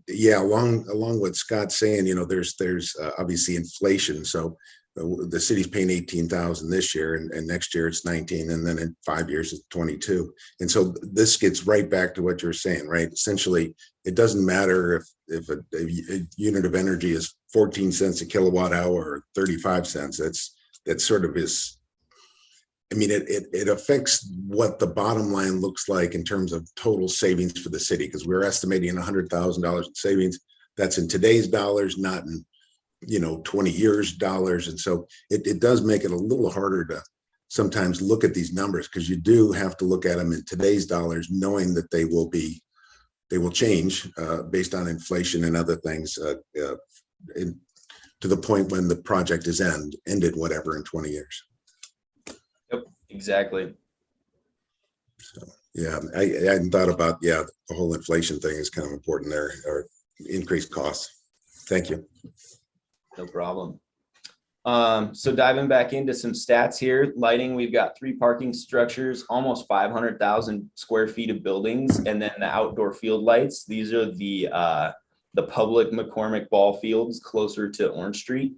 yeah, along what Scott's saying, there's obviously inflation. So the city's paying 18,000 this year, and next year it's 19, and then in 5 years it's 22. And so this gets right back to what you're saying, right? Essentially, it doesn't matter if a unit of energy is 14 cents a kilowatt hour or 35 cents. That sort of is. I mean, it affects what the bottom line looks like in terms of total savings for the city, because we're estimating $100,000 in savings. That's in today's dollars, not in 20 years dollars. And so it does make it a little harder to sometimes look at these numbers, because you do have to look at them in today's dollars, knowing that they will change based on inflation and other things to the point when the project is ended, whatever, in 20 years. Yep, exactly. So yeah, I hadn't thought about, the whole inflation thing is kind of important there, or increased costs. Thank you. No problem. So diving back into some stats here, lighting, we've got 3 parking structures, almost 500,000 square feet of buildings, and then the outdoor field lights. These are the public McCormick ball fields closer to Orange Street.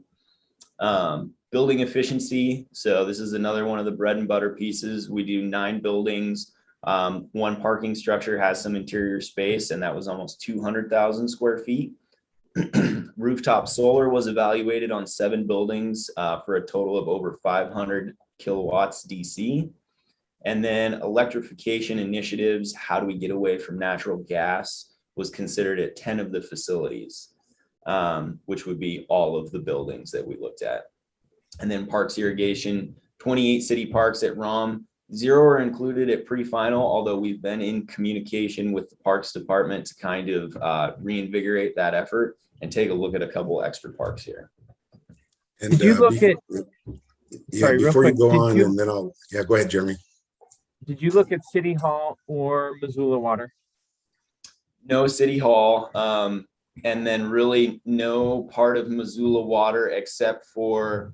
Building efficiency. So this is another one of the bread and butter pieces. We do 9 buildings. 1 parking structure has some interior space, and that was almost 200,000 square feet. Rooftop solar was evaluated on 7 buildings for a total of over 500 kilowatts DC. And then electrification initiatives, how do we get away from natural gas, was considered at 10 of the facilities, which would be all of the buildings that we looked at. And then parks irrigation, 28 city parks at ROM, 0 are included at PreFinal, although we've been in communication with the Parks Department to kind of reinvigorate that effort and take a look at a couple extra parks here. And Did you look at, yeah, real before you quick, go did on, you- and then I'll, yeah, go ahead, Jeremy. Did you look at City Hall or Missoula Water? No City Hall, and then really no part of Missoula Water except for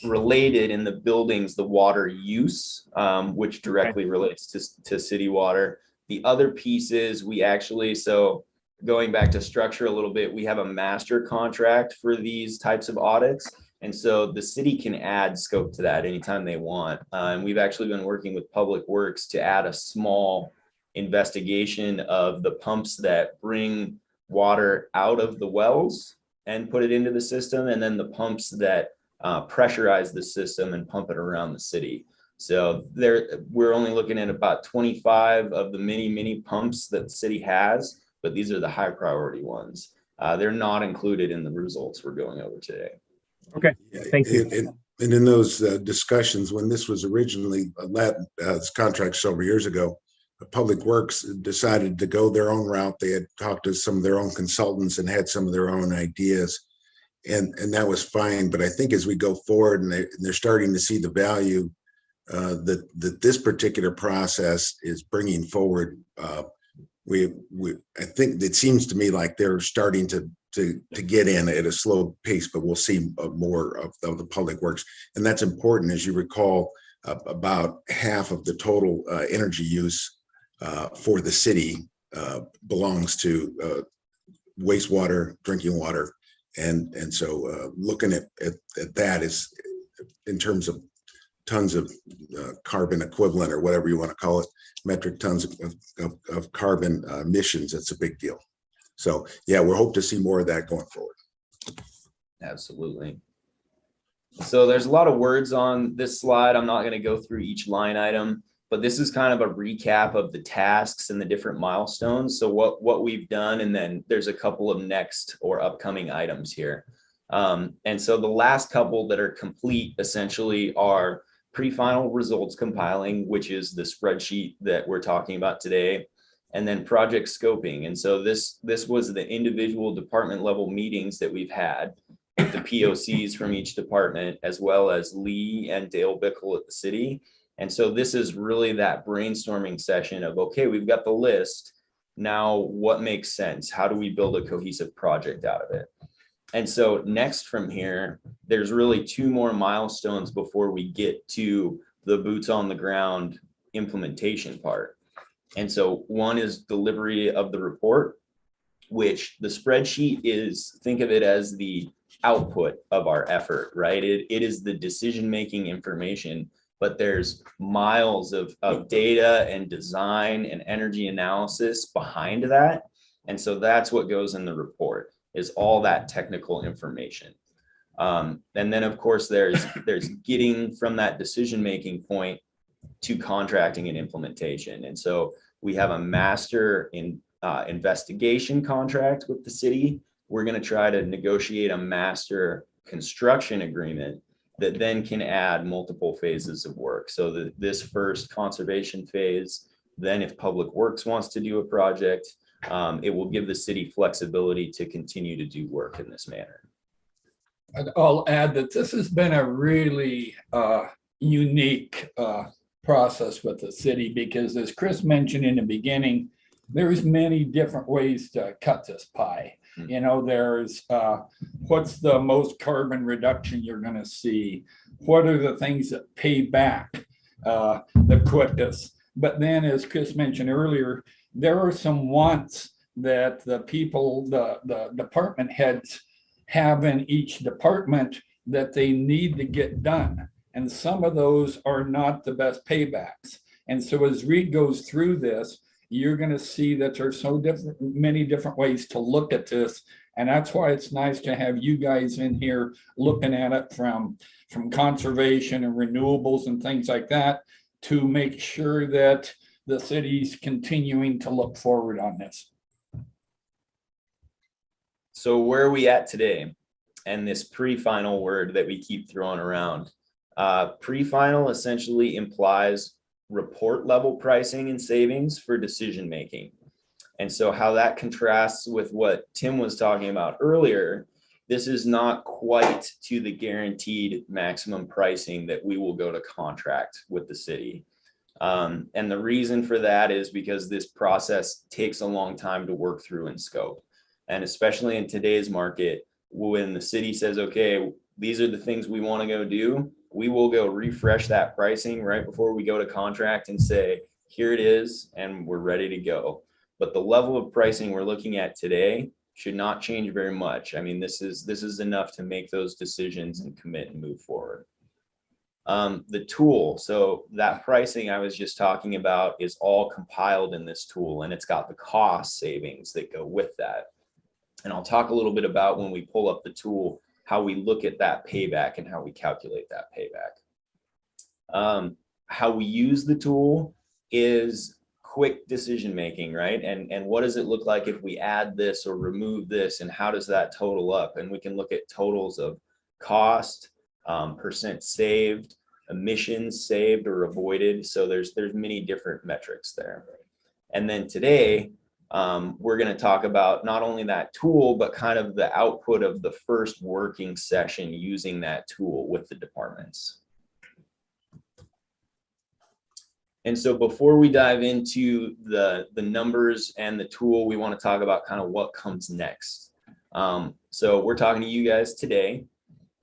related in the buildings, the water use, which directly relates to city water. The other pieces we actually, so going back to structure a little bit, we have a master contract for these types of audits. And so the city can add scope to that anytime they want. And we've actually been working with Public Works to add a small investigation of the pumps that bring water out of the wells and put it into the system, and then the pumps that pressurize the system and pump it around the city. So we're only looking at about 25 of the many pumps that the city has, but these are the high priority ones. They're not included in the results we're going over today. Okay, thank you. And in those discussions, when this was originally this contract several years ago, Public Works decided to go their own route. They had talked to some of their own consultants and had some of their own ideas. And that was fine. But I think as we go forward and they're starting to see the value that this particular process is bringing forward, I think it seems to me like they're starting to get in at a slow pace, but we'll see more of the Public Works. And that's important. As you recall, about half of the total energy use for the city belongs to wastewater, drinking water. And so looking at that is in terms of tons of carbon equivalent, or whatever you want to call it, metric tons of carbon emissions, it's a big deal. So yeah, we'll hope to see more of that going forward. Absolutely. So there's a lot of words on this slide. I'm not going to go through each line item, but this is kind of a recap of the tasks and the different milestones. So what we've done, and then there's a couple of next or upcoming items here. And so the last couple that are complete essentially are pre-final results compiling, which is the spreadsheet that we're talking about today, and then project scoping. And so this was the individual department level meetings that we've had with the POCs from each department, as well as Lee and Dale Bickle at the city. And so this is really that brainstorming session of, okay, we've got the list. Now what makes sense? How do we build a cohesive project out of it? And so next from here, there's really 2 more milestones before we get to the boots on the ground implementation part. And so one is delivery of the report, which the spreadsheet is, think of it as the output of our effort, right? It is the decision-making information, but there's miles of data and design and energy analysis behind that. And so that's what goes in the report, is all that technical information. And then of course there's getting from that decision-making point to contracting and implementation. And so we have a master investigation contract with the city. We're going to try to negotiate a master construction agreement that then can add multiple phases of work. So this first conservation phase, then if Public Works wants to do a project, it will give the city flexibility to continue to do work in this manner. I'll add that this has been a really unique process with the city, because as Chris mentioned in the beginning, there's many different ways to cut this pie. You know, there's what's the most carbon reduction you're going to see? What are the things that pay back the quickest? But then, as Chris mentioned earlier, there are some wants that the people, the department heads have in each department that they need to get done. And some of those are not the best paybacks. And so as Reed goes through this, you're going to see that there's so many different ways to look at this. And that's why it's nice to have you guys in here looking at it from conservation and renewables and things like that to make sure that the city's continuing to look forward on this. So where are we at today? And this pre-final word that we keep throwing around. Pre-final essentially implies report level pricing and savings for decision making. And so how that contrasts with what Tim was talking about earlier, this is not quite to the guaranteed maximum pricing that we will go to contract with the city. And the reason for that is because this process takes a long time to work through and scope. And especially in today's market, when the city says, okay, these are the things we want to go do, we will go refresh that pricing right before we go to contract and say, here it is, and we're ready to go. But the level of pricing we're looking at today should not change very much. I mean, this is enough to make those decisions and commit and move forward. The tool, so that pricing I was just talking about is all compiled in this tool, and it's got the cost savings that go with that. And I'll talk a little bit about when we pull up the tool, how we look at that payback and how we calculate that payback. How we use the tool is quick decision making, right? And what does it look like if we add this or remove this, and how does that total up? And we can look at totals of cost, percent saved, emissions saved or avoided. So there's many different metrics there. And then today, we're going to talk about not only that tool, but kind of the output of the first working session using that tool with the departments. And so before we dive into the numbers and the tool, we want to talk about kind of what comes next. So we're talking to you guys today.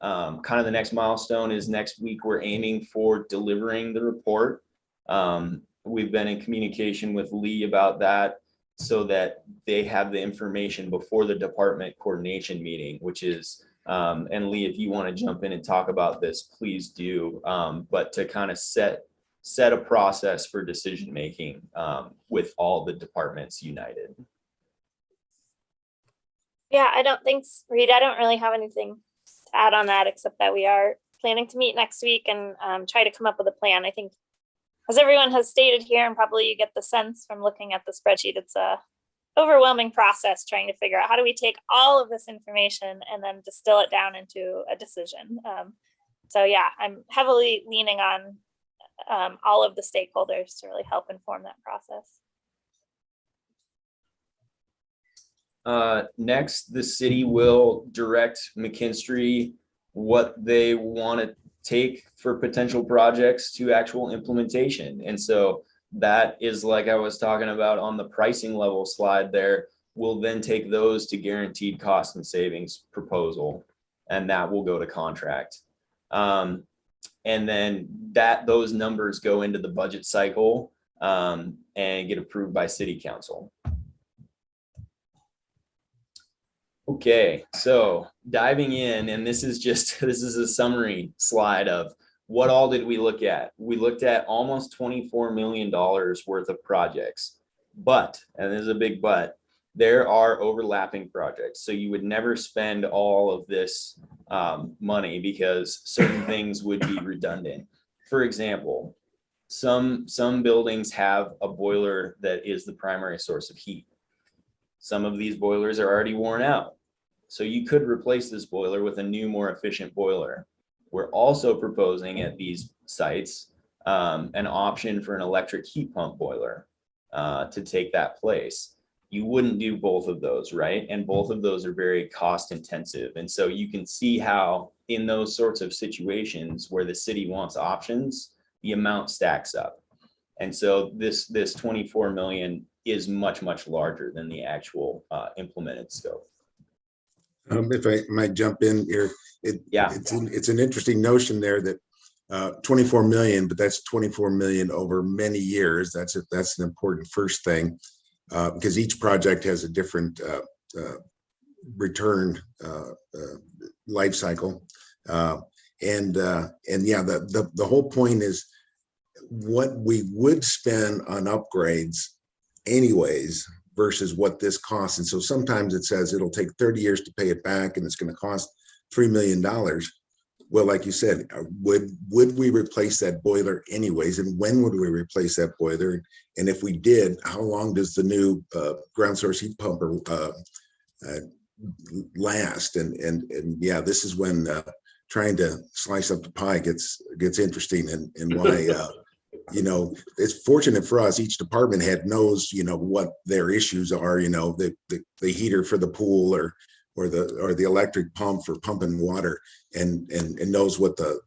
Kind of the next milestone is next week, we're aiming for delivering the report. We've been in communication with Lee about that, so that they have the information before the department coordination meeting, which is, and Lee, if you want to jump in and talk about this, please do. But to kind of set a process for decision making with all the departments united. Yeah, thanks, Reed. I don't really have anything to add on that, except that we are planning to meet next week and try to come up with a plan. I think, as everyone has stated here, and probably you get the sense from looking at the spreadsheet, it's a overwhelming process trying to figure out how do we take all of this information and then distill it down into a decision. So yeah, I'm heavily leaning on all of the stakeholders to really help inform that process. Next, the city will direct McKinstry what they want to take for potential projects to actual implementation. And so that is, like I was talking about on the pricing level slide there, we'll then take those to guaranteed cost and savings proposal, and that will go to contract. And then those numbers go into the budget cycle and get approved by city council. Okay, so diving in, and this is a summary slide of what all did we look at. We looked at almost $24 million worth of projects, but, and there's a big but, there are overlapping projects. So you would never spend all of this money because certain things would be redundant. For example, some buildings have a boiler that is the primary source of heat. Some of these boilers are already worn out. So you could replace this boiler with a new, more efficient boiler. We're also proposing at these sites an option for an electric heat pump boiler to take that place. You wouldn't do both of those, right? And both of those are very cost intensive. And so you can see how in those sorts of situations where the city wants options, the amount stacks up. And so this 24 million is much, much larger than the actual implemented scope. If I might jump in here, it's an interesting notion there that 24 million, but that's 24 million over many years. That's an important first thing, because each project has a different return life cycle. And yeah, the whole point is what we would spend on upgrades anyways versus what this costs. And so sometimes it says it'll take 30 years to pay it back and it's going to cost $3 million. Well, like you said, would we replace that boiler anyways? And when would we replace that boiler? And if we did, how long does the new ground source heat pumper last? And yeah, this is when trying to slice up the pie gets interesting, and why you know, it's fortunate for us, each department head knows, you know, what their issues are, you know, the heater for the pool or the electric pump for pumping water, and knows what the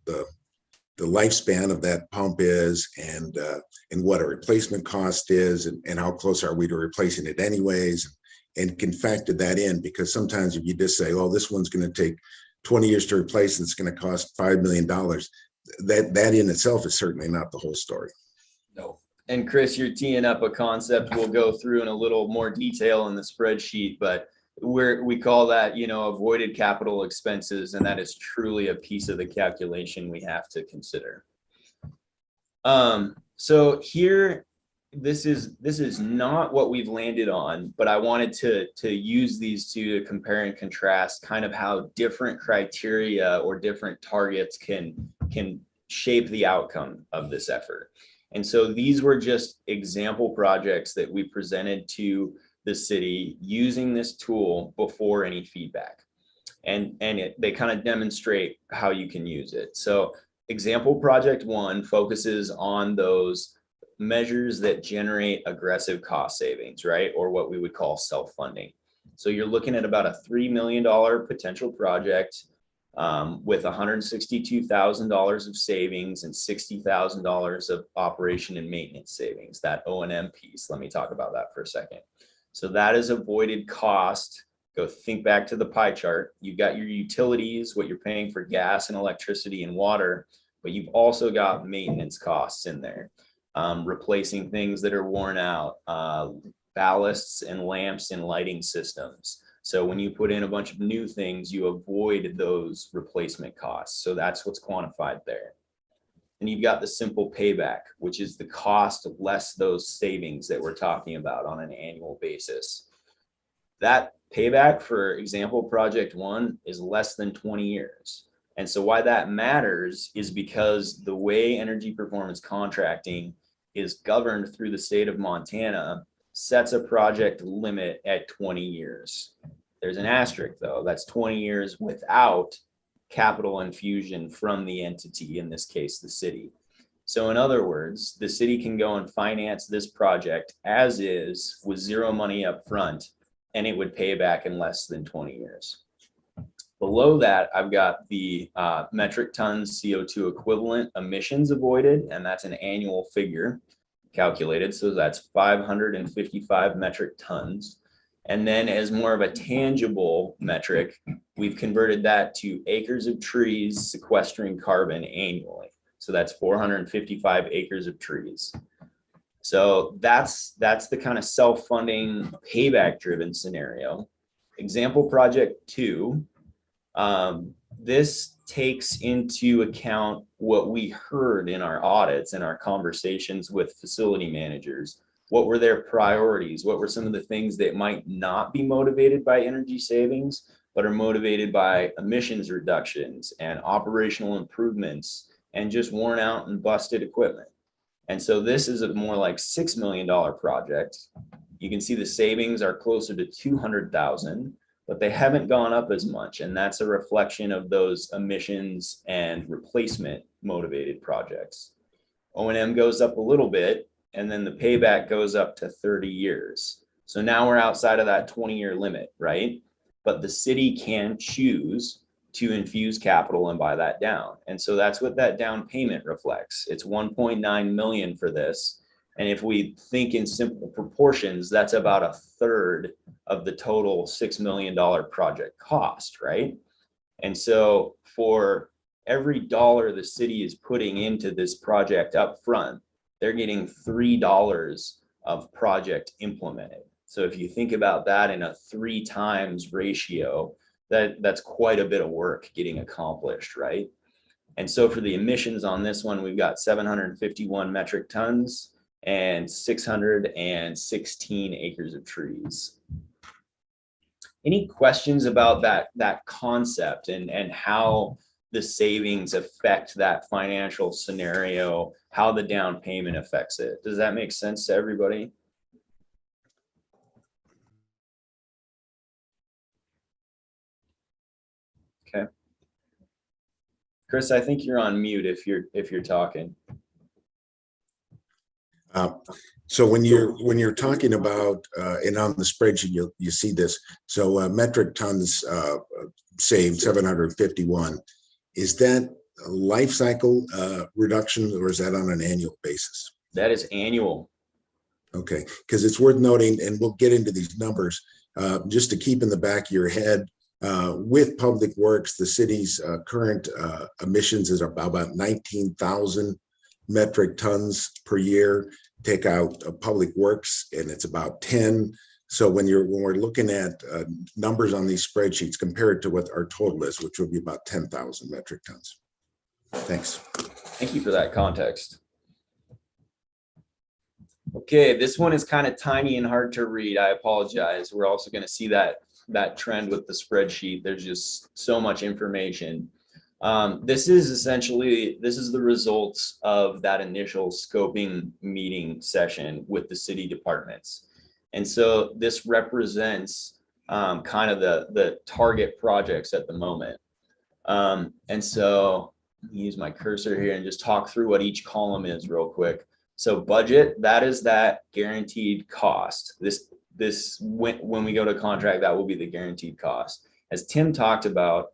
lifespan of that pump is, and what a replacement cost is, and how close are we to replacing it anyways, and can factor that in. Because sometimes if you just say, oh, this one's going to take 20 years to replace and it's going to cost $5 million, that in itself is certainly not the whole story. No. And Chris, you're teeing up a concept we'll go through in a little more detail in the spreadsheet, but we call that, you know, avoided capital expenses, and that is truly a piece of the calculation we have to consider. So here, this is not what we've landed on, but I wanted to use these two to compare and contrast kind of how different criteria or different targets can shape the outcome of this effort. And so these were just example projects that we presented to the city using this tool before any feedback. And they kind of demonstrate how you can use it. So example project 1 focuses on those measures that generate aggressive cost savings, right? Or what we would call self-funding. So you're looking at about a $3 million potential project with $162,000 of savings and $60,000 of operation and maintenance savings, that O&M piece. Let me talk about that for a second. So that is avoided cost. Go think back to the pie chart. You've got your utilities, what you're paying for gas and electricity and water, but you've also got maintenance costs in there. Replacing things that are worn out, ballasts and lamps and lighting systems. So when you put in a bunch of new things, you avoid those replacement costs. So that's what's quantified there. And you've got the simple payback, which is the cost less those savings that we're talking about on an annual basis. That payback for example project 1 is less than 20 years. And so why that matters is because the way energy performance contracting is governed through the state of Montana sets a project limit at 20 years. There's an asterisk though, that's 20 years without capital infusion from the entity, in this case, the city. So in other words, the city can go and finance this project as is with zero money up front, and it would pay back in less than 20 years. Below that, I've got the metric tons CO2 equivalent emissions avoided, and that's an annual figure calculated. So that's 555 metric tons. And then as more of a tangible metric, we've converted that to acres of trees sequestering carbon annually. So that's 455 acres of trees. So that's the kind of self-funding payback driven scenario. Example project 2, this takes into account what we heard in our audits and our conversations with facility managers. What were their priorities? What were some of the things that might not be motivated by energy savings, but are motivated by emissions reductions and operational improvements and just worn out and busted equipment? And so this is a more like $6 million project. You can see the savings are closer to 200,000, but they haven't gone up as much. And that's a reflection of those emissions and replacement motivated projects. O&M goes up a little bit, and then the payback goes up to 30 years. So now we're outside of that 20-year limit, right? But the city can choose to infuse capital and buy that down. And so that's what that down payment reflects. It's 1.9 million for this. And if we think in simple proportions, that's about a third of the total $6 million project cost, right? And so for every dollar the city is putting into this project up front, they're getting $3 of project implemented. So if you think about that in a 3 times ratio, that's quite a bit of work getting accomplished, right? And so for the emissions on this one, we've got 751 metric tons and 616 acres of trees. Any questions about that concept and how the savings affect that financial scenario, how the down payment affects it? Does that make sense to everybody? Okay. Chris, I think you're on mute if you're talking. So when you're talking about and on the spreadsheet you see this. So metric tons saved 751. Is that a life cycle reduction, or is that on an annual basis? That is annual. Okay, because it's worth noting, and we'll get into these numbers, just to keep in the back of your head, with Public Works, the city's current emissions is about 19,000 metric tons per year. Take out Public Works, and it's about 10. So when we're looking at numbers on these spreadsheets, compared to what our total is, which will be about 10,000 metric tons. Thanks. Thank you for that context. Okay, this one is kind of tiny and hard to read. I apologize. We're also going to see that trend with the spreadsheet. There's just so much information. This is the results of that initial scoping meeting session with the city departments. And so this represents kind of the target projects at the moment. And so let me use my cursor here and just talk through what each column is real quick. So budget, that is that guaranteed cost. This when we go to contract, that will be the guaranteed cost. As Tim talked about,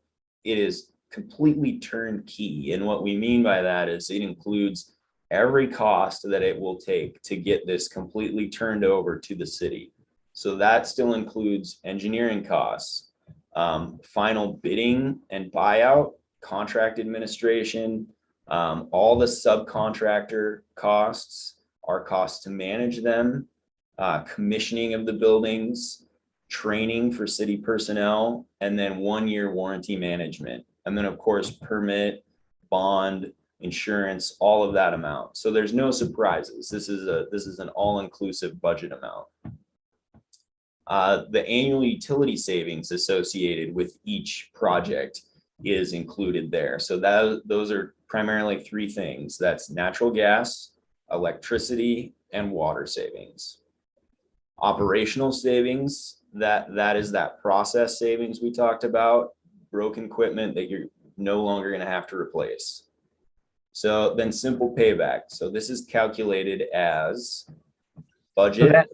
it is completely turnkey. And what we mean by that is it includes every cost that it will take to get this completely turned over to the city. So that still includes engineering costs, final bidding and buyout, contract administration, all the subcontractor costs, our costs to manage them, commissioning of the buildings, training for city personnel, and then 1-year warranty management. And then of course, permit, bond, insurance, all of that amount. So there's no surprises. This is an all-inclusive budget amount. The annual utility savings associated with each project is included there. So those are primarily 3 things. That's natural gas, electricity, and water savings. Operational savings, that is that process savings we talked about, broken equipment that you're no longer going to have to replace. So then simple payback. So this is calculated as budget. So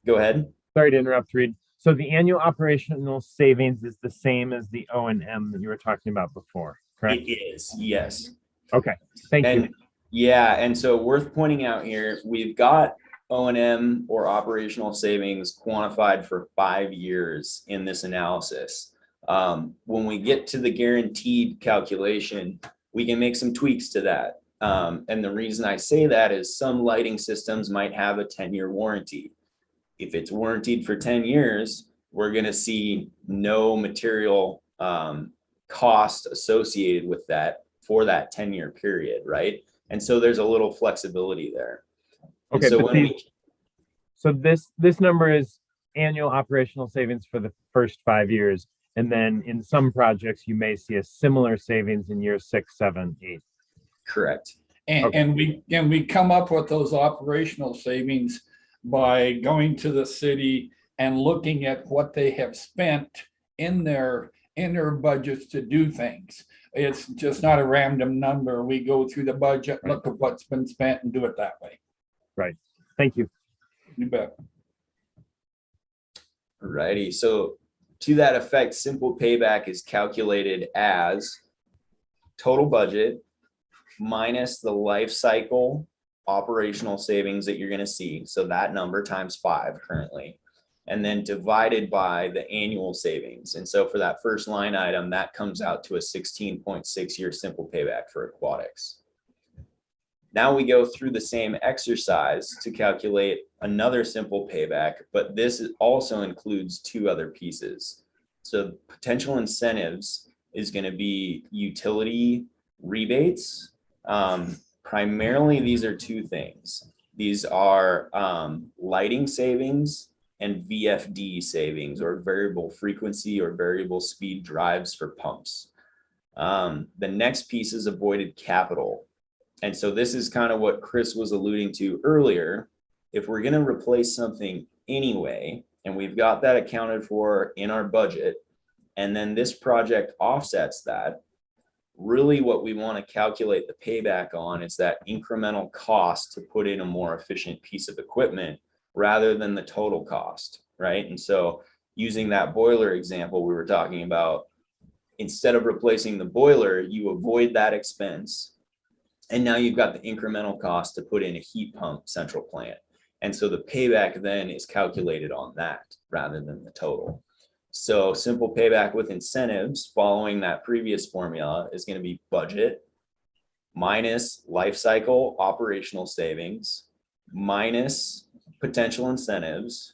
go ahead. Sorry to interrupt, Reed. So the annual operational savings is the same as the O&M that you were talking about before, correct? It is, yes. Okay, thank you. Yeah, and so worth pointing out here, we've got O&M or operational savings quantified for 5 years in this analysis. When we get to the guaranteed calculation, we can make some tweaks to that. And the reason I say that is some lighting systems might have a 10-year warranty. If it's warranted for 10 years, we're going to see no material cost associated with that for that 10-year period, right? And so there's a little flexibility there. And Okay, so this number is annual operational savings for the first 5 years. And then in some projects, you may see a similar savings in years 6, 7, 8. Correct. And we come up with those operational savings by going to the city and looking at what they have spent in their budgets to do things. It's just not a random number. We go through the budget, look at what's been spent, and do it that way. Right. Thank you. You bet. Righty. So to that effect, simple payback is calculated as total budget minus the life cycle operational savings that you're going to see. So that number times 5 currently, and then divided by the annual savings. And so for that first line item, that comes out to a 16.6 year simple payback for aquatics. Now we go through the same exercise to calculate another simple payback, but this also includes 2 other pieces. So potential incentives is going to be utility rebates. Primarily, these are 2 things. These are lighting savings and VFD savings, or variable frequency or variable speed drives for pumps. The next piece is avoided capital. And so this is kind of what Chris was alluding to earlier. If we're going to replace something anyway, and we've got that accounted for in our budget, and then this project offsets that, really what we want to calculate the payback on is that incremental cost to put in a more efficient piece of equipment rather than the total cost, right? And so using that boiler example we were talking about, instead of replacing the boiler, you avoid that expense. And now you've got the incremental cost to put in a heat pump central plant. And so the payback then is calculated on that rather than the total. So simple payback with incentives following that previous formula is going to be budget minus life cycle operational savings minus potential incentives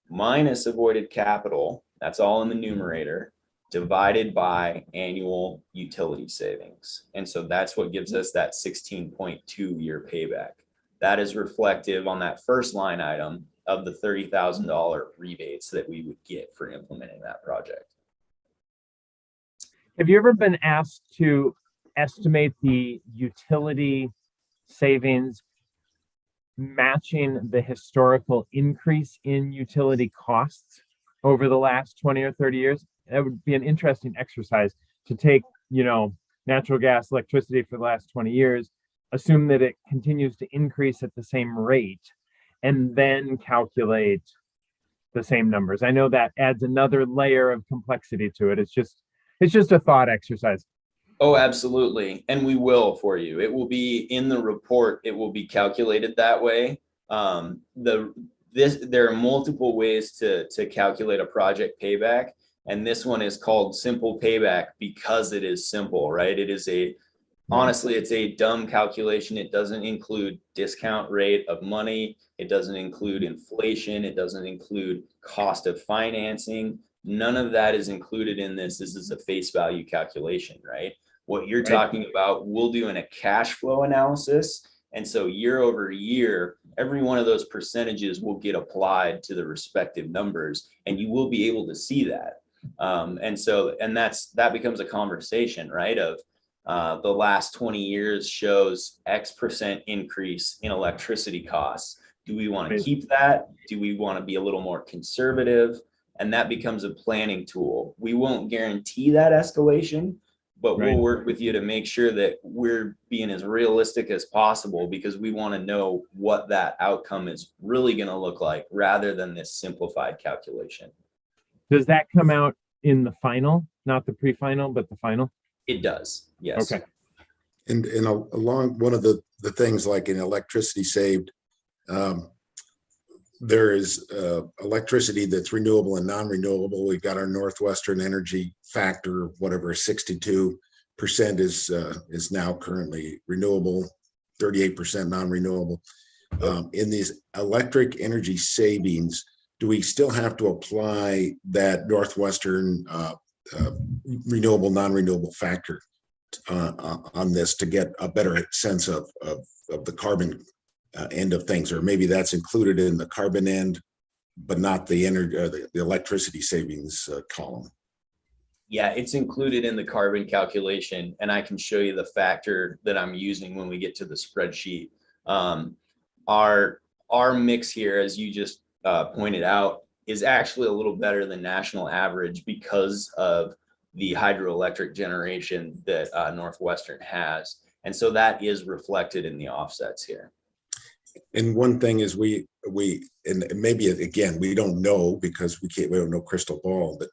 minus avoided capital. That's all in the numerator, divided by annual utility savings. And so that's what gives us that 16.2 year payback. That is reflective on that first line item of the $30,000 rebates that we would get for implementing that project. Have you ever been asked to estimate the utility savings matching the historical increase in utility costs over the last 20 or 30 years? That would be an interesting exercise to take, natural gas, electricity for the last 20 years, assume that it continues to increase at the same rate, and then calculate the same numbers. I know that adds another layer of complexity to it. It's just a thought exercise. Oh, absolutely. And we will for you. It will be in the report. It will be calculated that way. There are multiple ways to calculate a project payback. And this one is called simple payback because it is simple, right? Honestly, it's a dumb calculation. It doesn't include discount rate of money. It doesn't include inflation. It doesn't include cost of financing. None of that is included in this. This is a face value calculation, right? What you're talking about, we'll do in a cash flow analysis. And so year over year, every one of those percentages will get applied to the respective numbers, and you will be able to see that. That becomes a conversation, right? Of the last 20 years shows X% increase in electricity costs. Do we want to keep that? Do we want to be a little more conservative? And that becomes a planning tool. We won't guarantee that escalation, but we'll work with you to make sure that we're being as realistic as possible, because we want to know what that outcome is really going to look like rather than this simplified calculation. Does that come out in the final, not the pre-final, but the final? It does, yes. Okay. And along one of the things like in electricity saved, there is electricity that's renewable and non-renewable. We've got our Northwestern energy factor, whatever, 62% is now currently renewable, 38% non-renewable. In these electric energy savings, do we still have to apply that Northwestern renewable, non-renewable factor on this to get a better sense of the carbon end of things? Or maybe that's included in the carbon end, but not the energy, the electricity savings column? Yeah, it's included in the carbon calculation, and I can show you the factor that I'm using when we get to the spreadsheet. Our mix here, as you just pointed out, is actually a little better than national average because of the hydroelectric generation that Northwestern has. And so that is reflected in the offsets here. And one thing is we and maybe again, we don't know because we don't know crystal ball, but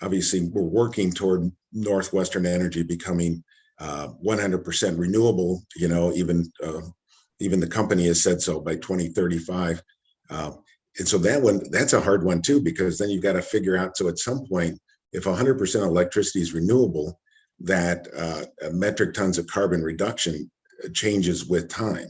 obviously we're working toward Northwestern Energy becoming 100% renewable, even Even the company has said so by 2035. And so that's a hard one too, because then you've got to figure out, so at some point, if 100% electricity is renewable, that metric tons of carbon reduction changes with time.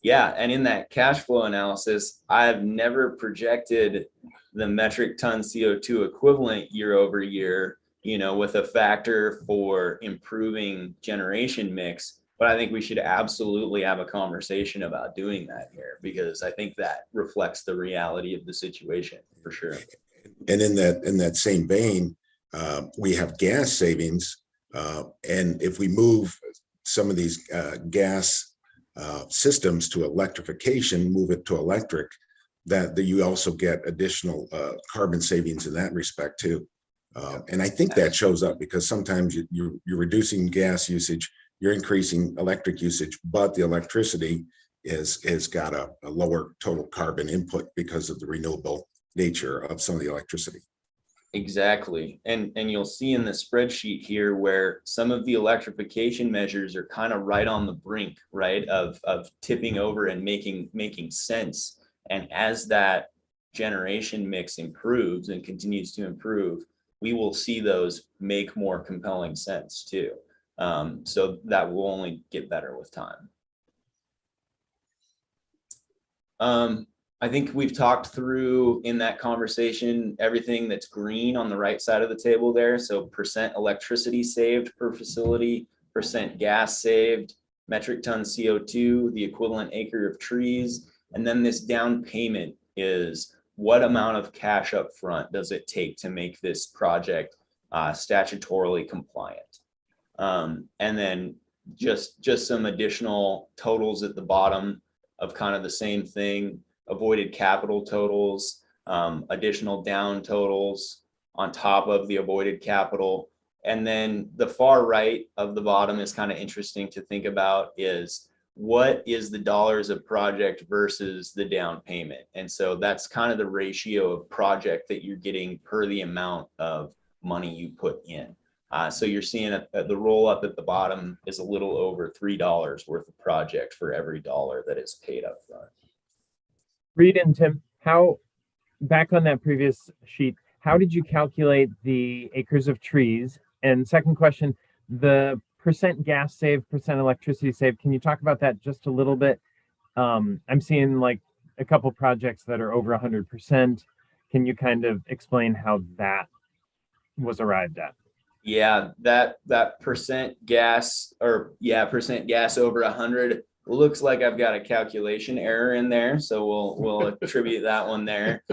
Yeah, and in that cash flow analysis, I've never projected the metric ton CO2 equivalent year over year, with a factor for improving generation mix. But I think we should absolutely have a conversation about doing that here, because I think that reflects the reality of the situation for sure. And in that same vein, we have gas savings. And if we move some of these gas systems to electrification, move it to electric, that you also get additional carbon savings in that respect too. And I think that shows up because sometimes you're reducing gas usage, you're increasing electric usage, but the electricity has got a lower total carbon input because of the renewable nature of some of the electricity. Exactly. And you'll see in the spreadsheet here where some of the electrification measures are kind of right on the brink, right, of tipping over and making sense. And as that generation mix improves and continues to improve, we will see those make more compelling sense too. So that will only get better with time. I think we've talked through in that conversation everything that's green on the right side of the table there. So percent electricity saved per facility, percent gas saved, metric ton CO2, the equivalent acre of trees. And then this down payment is what amount of cash up front does it take to make this project statutorily compliant? And then just some additional totals at the bottom of kind of the same thing. Avoided capital totals, additional down totals on top of the avoided capital. And then the far right of the bottom is kind of interesting to think about, is what is the dollars of project versus the down payment? And so that's kind of the ratio of project that you're getting per the amount of money you put in. So you're seeing the roll up at the bottom is a little over $3 worth of project for every dollar that is paid up front. Reed and Tim, back on that previous sheet, how did you calculate the acres of trees? And second question, the percent gas saved, percent electricity saved, can you talk about that just a little bit? I'm seeing like a couple projects that are over 100%. Can you kind of explain how that was arrived at? Yeah, that percent gas over 100 looks like I've got a calculation error in there, so we'll attribute that one there.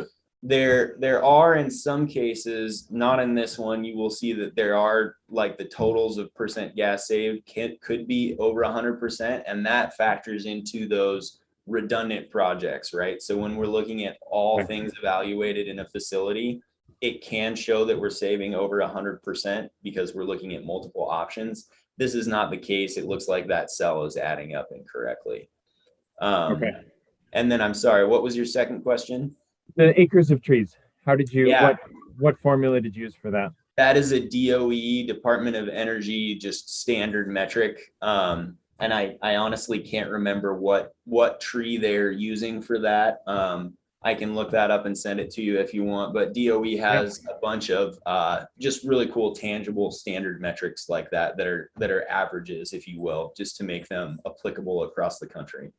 There are in some cases, not in this one, you will see that there are like the totals of percent gas saved could be over 100%, and that factors into those redundant projects, right? So when we're looking at all things evaluated in a facility, it can show that we're saving over 100% because we're looking at multiple options. This is not the case. It looks like that cell is adding up incorrectly. Okay. And then I'm sorry, what was your second question? The acres of trees. How did you, what formula did you use for that? That is a DOE, Department of Energy, just standard metric. And I honestly can't remember what tree they're using for that. I can look that up and send it to you if you want, but DOE has a bunch of just really cool, tangible standard metrics like that are averages, if you will, just to make them applicable across the country.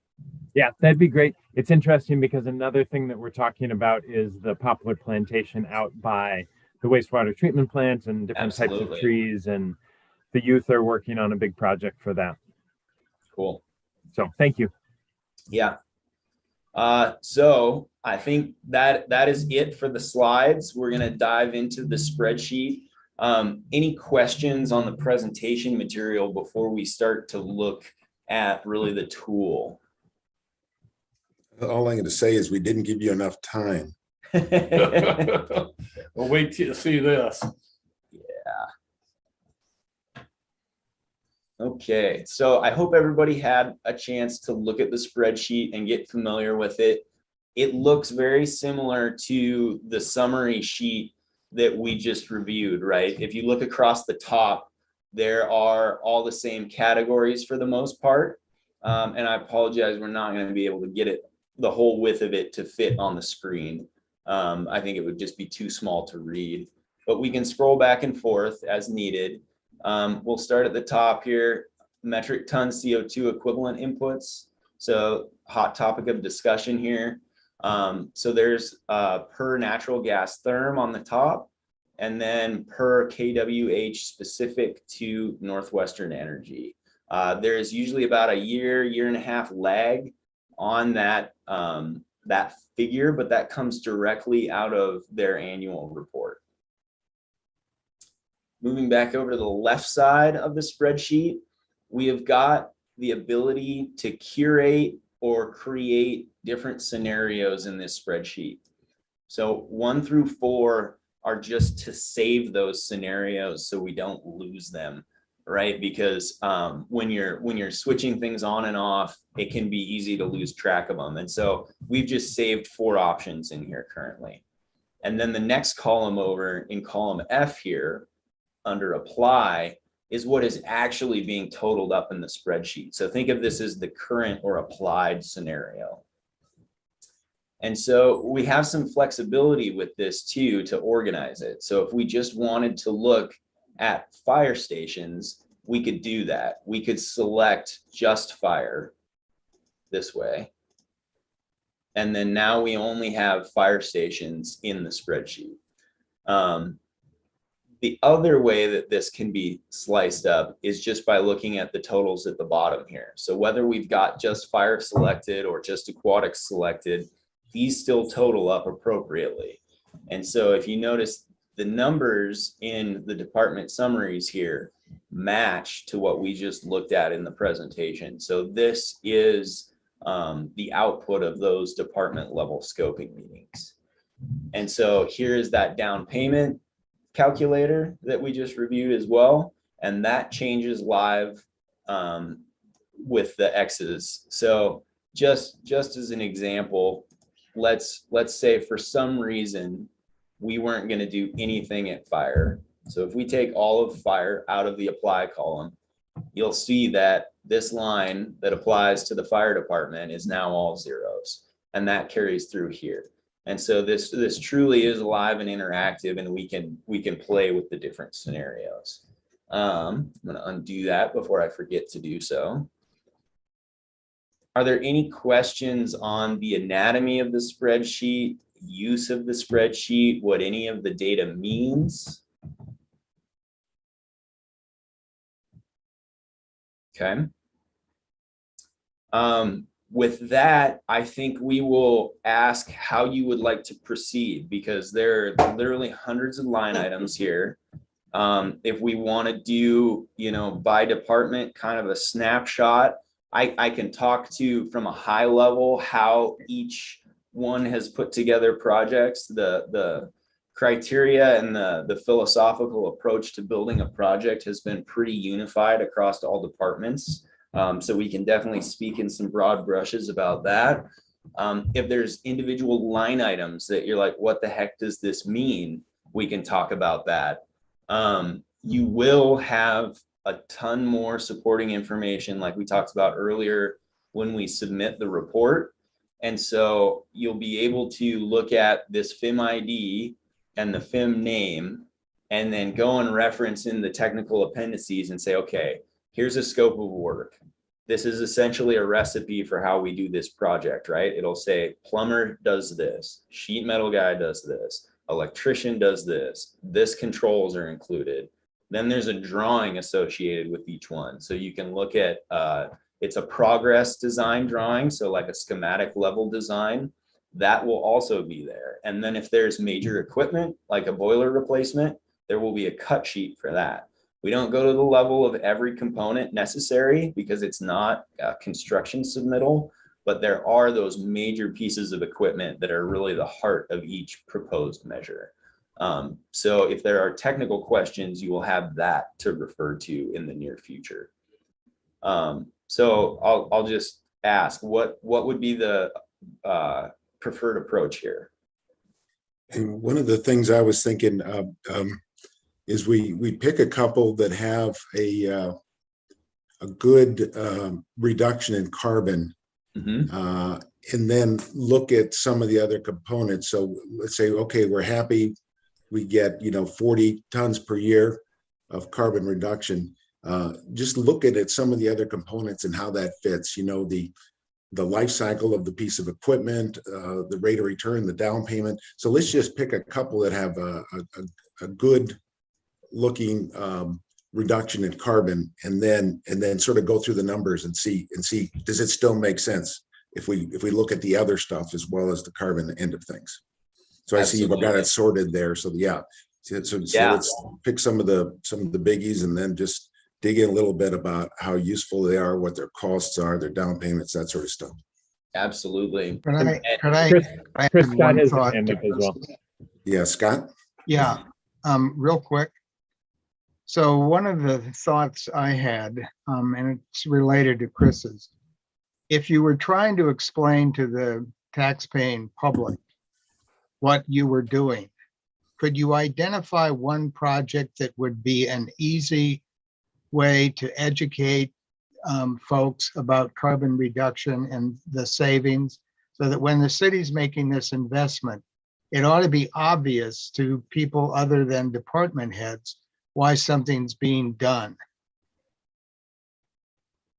Yeah, that'd be great. It's interesting because another thing that we're talking about is the poplar plantation out by the wastewater treatment plant and different types of trees, and the youth are working on a big project for that. Cool. So thank you. Yeah. So I think that is it for the slides. We're going to dive into the spreadsheet. Any questions on the presentation material before we start to look at really the tool? All I'm going to say is we didn't give you enough time. Well, wait till you see this. Yeah. Okay, so I hope everybody had a chance to look at the spreadsheet and get familiar with it. It looks very similar to the summary sheet that we just reviewed, right? If you look across the top, there are all the same categories for the most part. And I apologize, we're not going to be able to get it, the whole width of it to fit on the screen. I think it would just be too small to read, but we can scroll back and forth as needed. We'll start at the top here, metric ton CO2 equivalent inputs. So hot topic of discussion here. So there's per natural gas therm on the top, and then per kWh specific to Northwestern Energy. There's usually about a year and a half lag on that, that figure, but that comes directly out of their annual report. Moving back over to the left side of the spreadsheet, we have got the ability to curate or create different scenarios in this spreadsheet. So 1 through 4 are just to save those scenarios so we don't lose them, right? Because when you're switching things on and off, it can be easy to lose track of them. And so we've just saved 4 options in here currently. And then the next column over in column F here under apply is what is actually being totaled up in the spreadsheet. So think of this as the current or applied scenario. And so we have some flexibility with this too to organize it. So if we just wanted to look at fire stations, we could do that. We could select just fire this way. And then now we only have fire stations in the spreadsheet. The other way that this can be sliced up is just by looking at the totals at the bottom here. So whether we've got just fire selected or just aquatics selected, these still total up appropriately. And so if you notice, the numbers in the department summaries here match to what we just looked at in the presentation. So this is the output of those department level scoping meetings. And so here is that down payment calculator that we just reviewed as well. And that changes live with the X's. So just as an example, let's say for some reason we weren't going to do anything at fire. So if we take all of fire out of the apply column, you'll see that this line that applies to the fire department is now all zeros, and that carries through here. And so this truly is live and interactive, and we can play with the different scenarios. I'm going to undo that before I forget to do so. Are there any questions on the anatomy of the spreadsheet, use of the spreadsheet, what any of the data means? Okay. With that, I think we will ask how you would like to proceed, because there are literally hundreds of line items here. If we want to do, by department, kind of a snapshot, I can talk to from a high level how each one has put together projects, the criteria and the philosophical approach to building a project has been pretty unified across all departments. So we can definitely speak in some broad brushes about that. If there's individual line items that you're like, what the heck does this mean? We can talk about that. You will have a ton more supporting information like we talked about earlier when we submit the report. And so you'll be able to look at this FIM ID and the FIM name, and then go and reference in the technical appendices and say, okay, here's a scope of work. This is essentially a recipe for how we do this project, right? It'll say plumber does this, sheet metal guy does this, electrician does this, this controls are included. Then there's a drawing associated with each one. So you can look at, it's a progress design drawing. So like a schematic level design, that will also be there. And then if there's major equipment, like a boiler replacement, there will be a cut sheet for that. We don't go to the level of every component necessary because it's not a construction submittal, but there are those major pieces of equipment that are really the heart of each proposed measure. So if there are technical questions, you will have that to refer to in the near future. So I'll just ask, what would be the preferred approach here? And one of the things I was thinking is we pick a couple that have a good reduction in carbon, and then look at some of the other components. So let's say, okay, we're happy, we get 40 tons per year of carbon reduction. Just look at some of the other components and how that fits. The life cycle of the piece of equipment, the rate of return, the down payment. So let's just pick a couple that have a good looking reduction in carbon, and then sort of go through the numbers and see does it still make sense if we look at the other stuff as well as the carbon end of things. So I see you've got it sorted there. So yeah, so let's pick some of the biggies and then just dig in a little bit about how useful they are, what their costs are, their down payments, that sort of stuff. Absolutely. Could I Chris add Scott one has his thought hand to up as well. Yeah, Scott? Yeah, real quick. So one of the thoughts I had, and it's related to Chris's, if you were trying to explain to the taxpaying public what you were doing, could you identify one project that would be an easy way to educate folks about carbon reduction and the savings, so that when the city's making this investment, it ought to be obvious to people other than department heads why something's being done?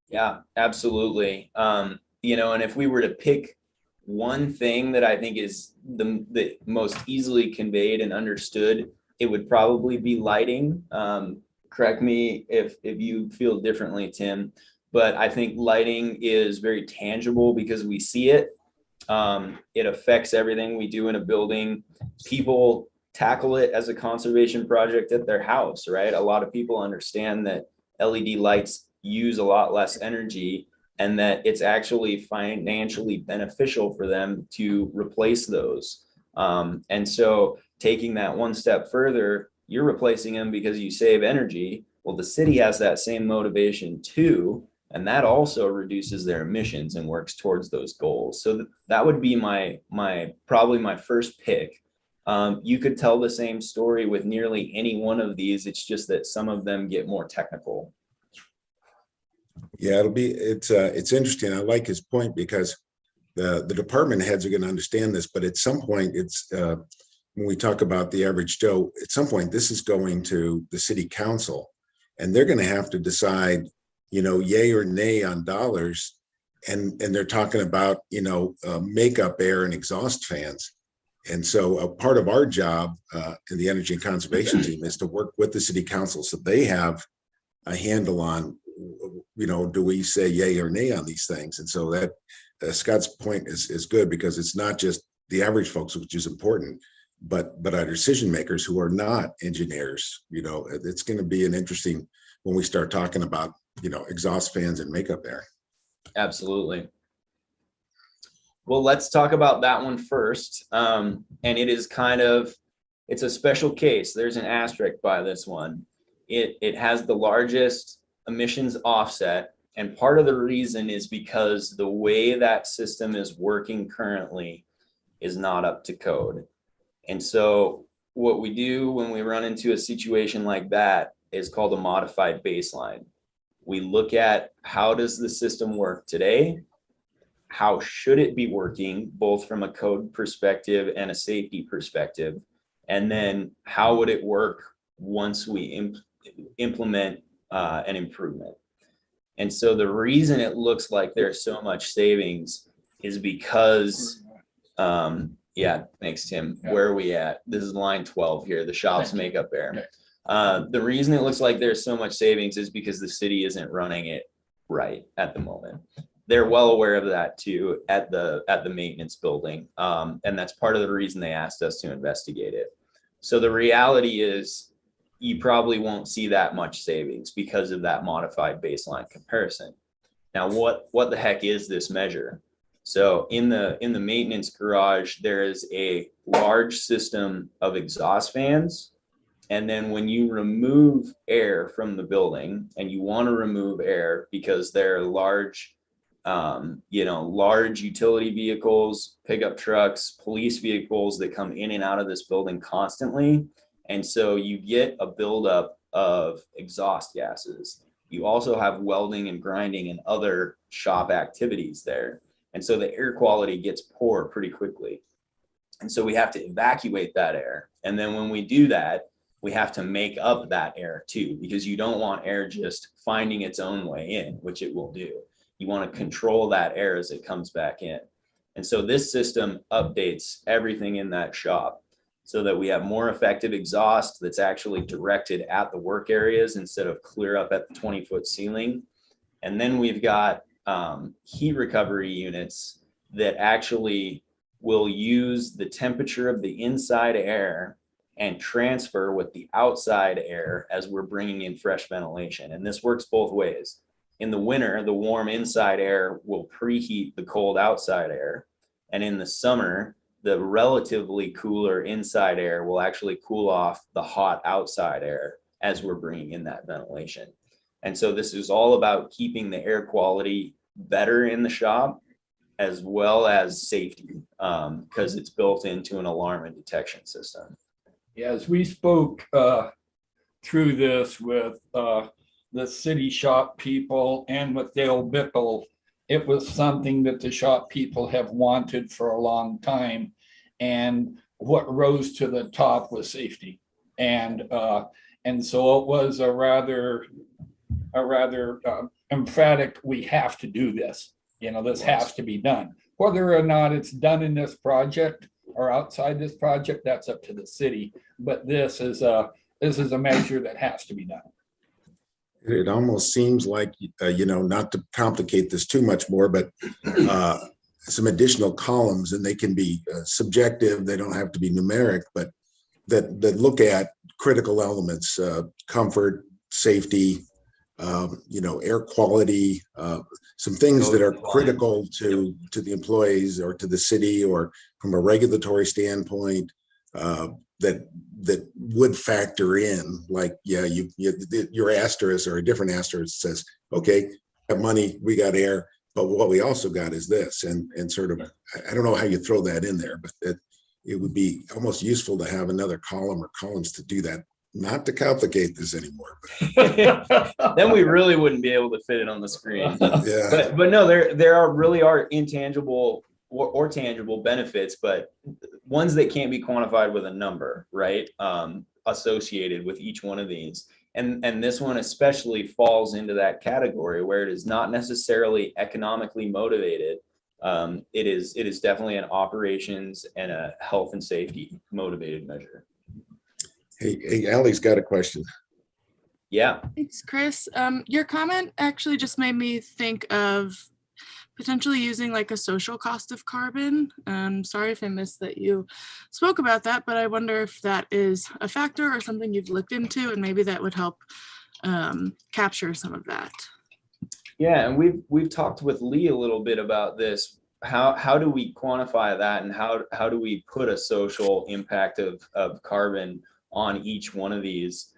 Yeah, absolutely. And if we were to pick one thing that I think is the most easily conveyed and understood, it would probably be lighting. Correct me if you feel differently, Tim, but I think lighting is very tangible because we see it. It affects everything we do in a building. People tackle it as a conservation project at their house, right? A lot of people understand that LED lights use a lot less energy and that it's actually financially beneficial for them to replace those. And so taking that one step further, you're replacing them because you save energy. Well, the city has that same motivation too, and that also reduces their emissions and works towards those goals. So that would be probably my first pick. You could tell the same story with nearly any one of these. It's just that some of them get more technical. Yeah, it's interesting. I like his point because the department heads are going to understand this, but at some point when we talk about the average Joe, at some point this is going to the city council, and they're going to have to decide, yay or nay on dollars, and they're talking about makeup air and exhaust fans. And so a part of our job in the energy and conservation team is to work with the city council so they have a handle on, do we say yay or nay on these things? And so that Scott's point is good, because it's not just the average folks, which is important, but our decision makers who are not engineers. It's going to be an interesting when we start talking about exhaust fans and makeup air. Absolutely. Well, let's talk about that one first. And it is it's a special case. There's an asterisk by this one. It has the largest emissions offset. And part of the reason is because the way that system is working currently is not up to code. And so what we do when we run into a situation like that is called a modified baseline. We look at how does the system work today? How should it be working, both from a code perspective and a safety perspective? And then how would it work once we implement an improvement? And so the reason it looks like there's so much savings is because, thanks, Tim. Yeah. Where are we at? This is line 12 here, the shop's makeup air. The reason it looks like there's so much savings is because the city isn't running it right at the moment. They're well aware of that too at the maintenance building. And that's part of the reason they asked us to investigate it. So the reality is you probably won't see that much savings because of that modified baseline comparison. Now, what the heck is this measure? So in the maintenance garage, there is a large system of exhaust fans. And then when you remove air from the building, and you want to remove air because they're large, large utility vehicles, pickup trucks, police vehicles that come in and out of this building constantly. And so you get a buildup of exhaust gases. you also have welding and grinding and other shop activities there. And so the air quality gets poor pretty quickly. And so we have to evacuate that air. And then when we do that, we have to make up that air too, because you don't want air just finding its own way in, which it will do. You want to control that air as it comes back in. And so this system updates everything in that shop so that we have more effective exhaust that's actually directed at the work areas instead of clear up at the 20-foot ceiling. And then we've got heat recovery units that actually will use the temperature of the inside air and transfer with the outside air as we're bringing in fresh ventilation. And this works both ways. In the winter, the warm inside air will preheat the cold outside air. And in the summer, the relatively cooler inside air will actually cool off the hot outside air as we're bringing in that ventilation. And so this is all about keeping the air quality better in the shop as well as safety, because it's built into an alarm and detection system. Yeah, as we spoke through this with the city shop people and with Dale Bickle, it was something that the shop people have wanted for a long time. And what rose to the top was safety. And so it was a rather emphatic, we have to do this. You know, this has to be done. Whether or not it's done in this project or outside this project, that's up to the city. But this is a measure that has to be done. It almost seems like, not to complicate this too much more, but some additional columns, and they can be subjective. They don't have to be numeric, but that look at critical elements, comfort, safety, air quality, some things that are critical to the employees or to the city, or from a regulatory standpoint, that would factor in, like, your asterisk or a different asterisk says, okay, we got money, we got air, but what we also got is this, and sort of, I don't know how you throw that in there, but it would be almost useful to have another column or columns to do that. Not to complicate this anymore. Then we really wouldn't be able to fit it on the screen. Yeah. But no, there really are intangible or tangible benefits, but ones that can't be quantified with a number, right? Associated with each one of these. And this one especially falls into that category where it is not necessarily economically motivated. It is definitely an operations and a health and safety motivated measure. Hey, Allie's got a question. Yeah. Thanks, Chris. Your comment actually just made me think of potentially using like a social cost of carbon. Sorry if I missed that you spoke about that, but I wonder if that is a factor or something you've looked into, and maybe that would help capture some of that. Yeah, and we've talked with Lee a little bit about this. How do we quantify that, and how do we put a social impact of carbon on each one of these?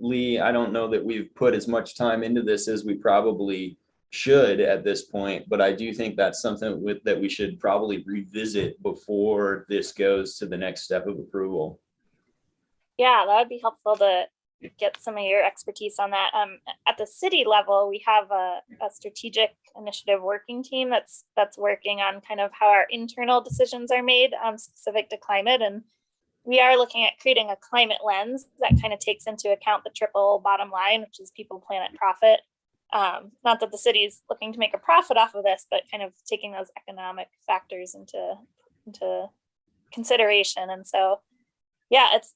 Lee, I don't know that we've put as much time into this as we probably should at this point, but I do think that's something that we should probably revisit before this goes to the next step of approval. Yeah, that would be helpful to get some of your expertise on that. At the city level, we have a strategic initiative working team that's working on kind of how our internal decisions are made specific to climate. And we are looking at creating a climate lens that kind of takes into account the triple bottom line, which is people, planet, profit. Not that the city is looking to make a profit off of this, but kind of taking those economic factors into consideration. And so, yeah, it's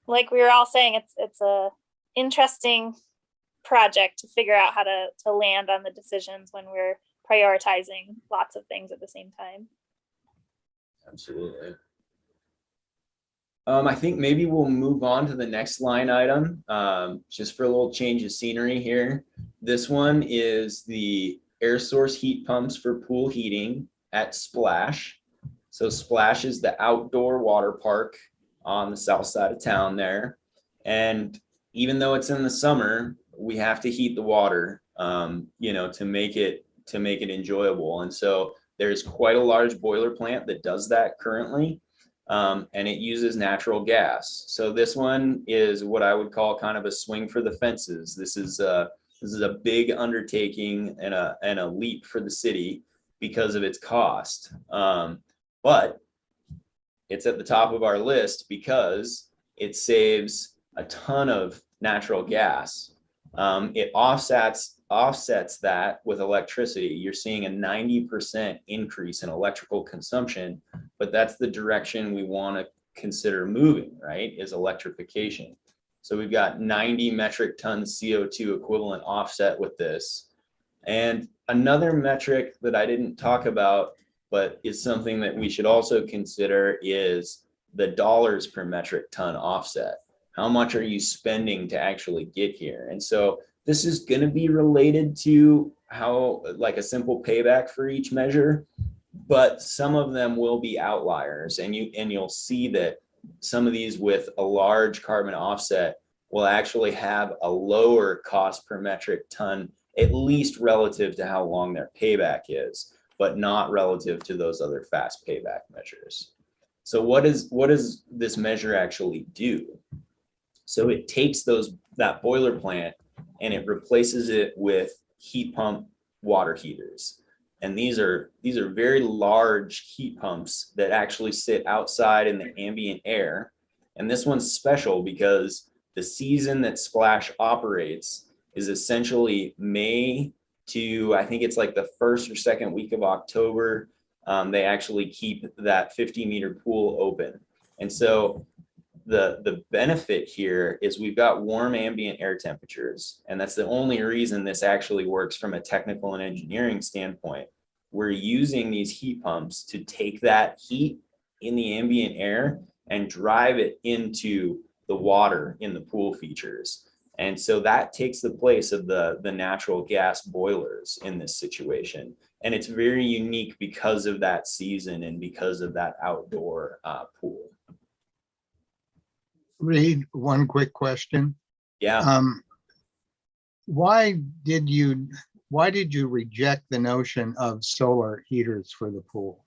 like we were all saying, it's a interesting project to figure out how to land on the decisions when we're prioritizing lots of things at the same time. Absolutely. I think maybe we'll move on to the next line item, just for a little change of scenery here. This one is the air source heat pumps for pool heating at Splash. So Splash is the outdoor water park on the south side of town there. And even though it's in the summer, we have to heat the water, to make it enjoyable. And so there's quite a large boiler plant that does that currently. And it uses natural gas. So this one is what I would call kind of a swing for the fences. This is This is a big undertaking and a leap for the city because of its cost. But it's at the top of our list because it saves a ton of natural gas. It offsets that with electricity. You're seeing a 90% increase in electrical consumption, but that's the direction we want to consider moving, right? Is electrification. So we've got 90 metric tons CO2 equivalent offset with this. And another metric that I didn't talk about, but is something that we should also consider, is the dollars per metric ton offset. How much are you spending to actually get here? And so this is going to be related to how, like, a simple payback for each measure, but some of them will be outliers, and you'll see that some of these with a large carbon offset will actually have a lower cost per metric ton, at least relative to how long their payback is, but not relative to those other fast payback measures. So what does this measure actually do? So it takes that boiler plant and it replaces it with heat pump water heaters. And these are very large heat pumps that actually sit outside in the ambient air. And this one's special because the season that Splash operates is essentially May to, I think it's like the first or second week of October. They actually keep that 50-meter pool open. And so the benefit here is we've got warm ambient air temperatures, and that's the only reason this actually works from a technical and engineering standpoint. We're using these heat pumps to take that heat in the ambient air and drive it into the water in the pool features. And so that takes the place of the natural gas boilers in this situation. And it's very unique because of that season and because of that outdoor pool. Reed, one quick question. Yeah. Why did you reject the notion of solar heaters for the pool?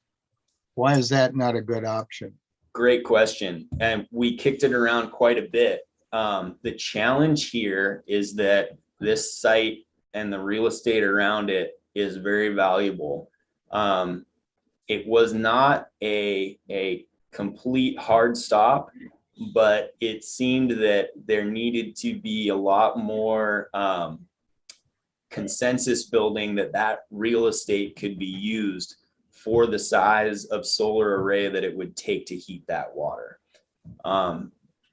Why is that not a good option? Great question. And we kicked it around quite a bit. The challenge here is that this site and the real estate around it is very valuable. It was not a complete hard stop, but it seemed that there needed to be a lot more consensus building that real estate could be used for the size of solar array that it would take to heat that water.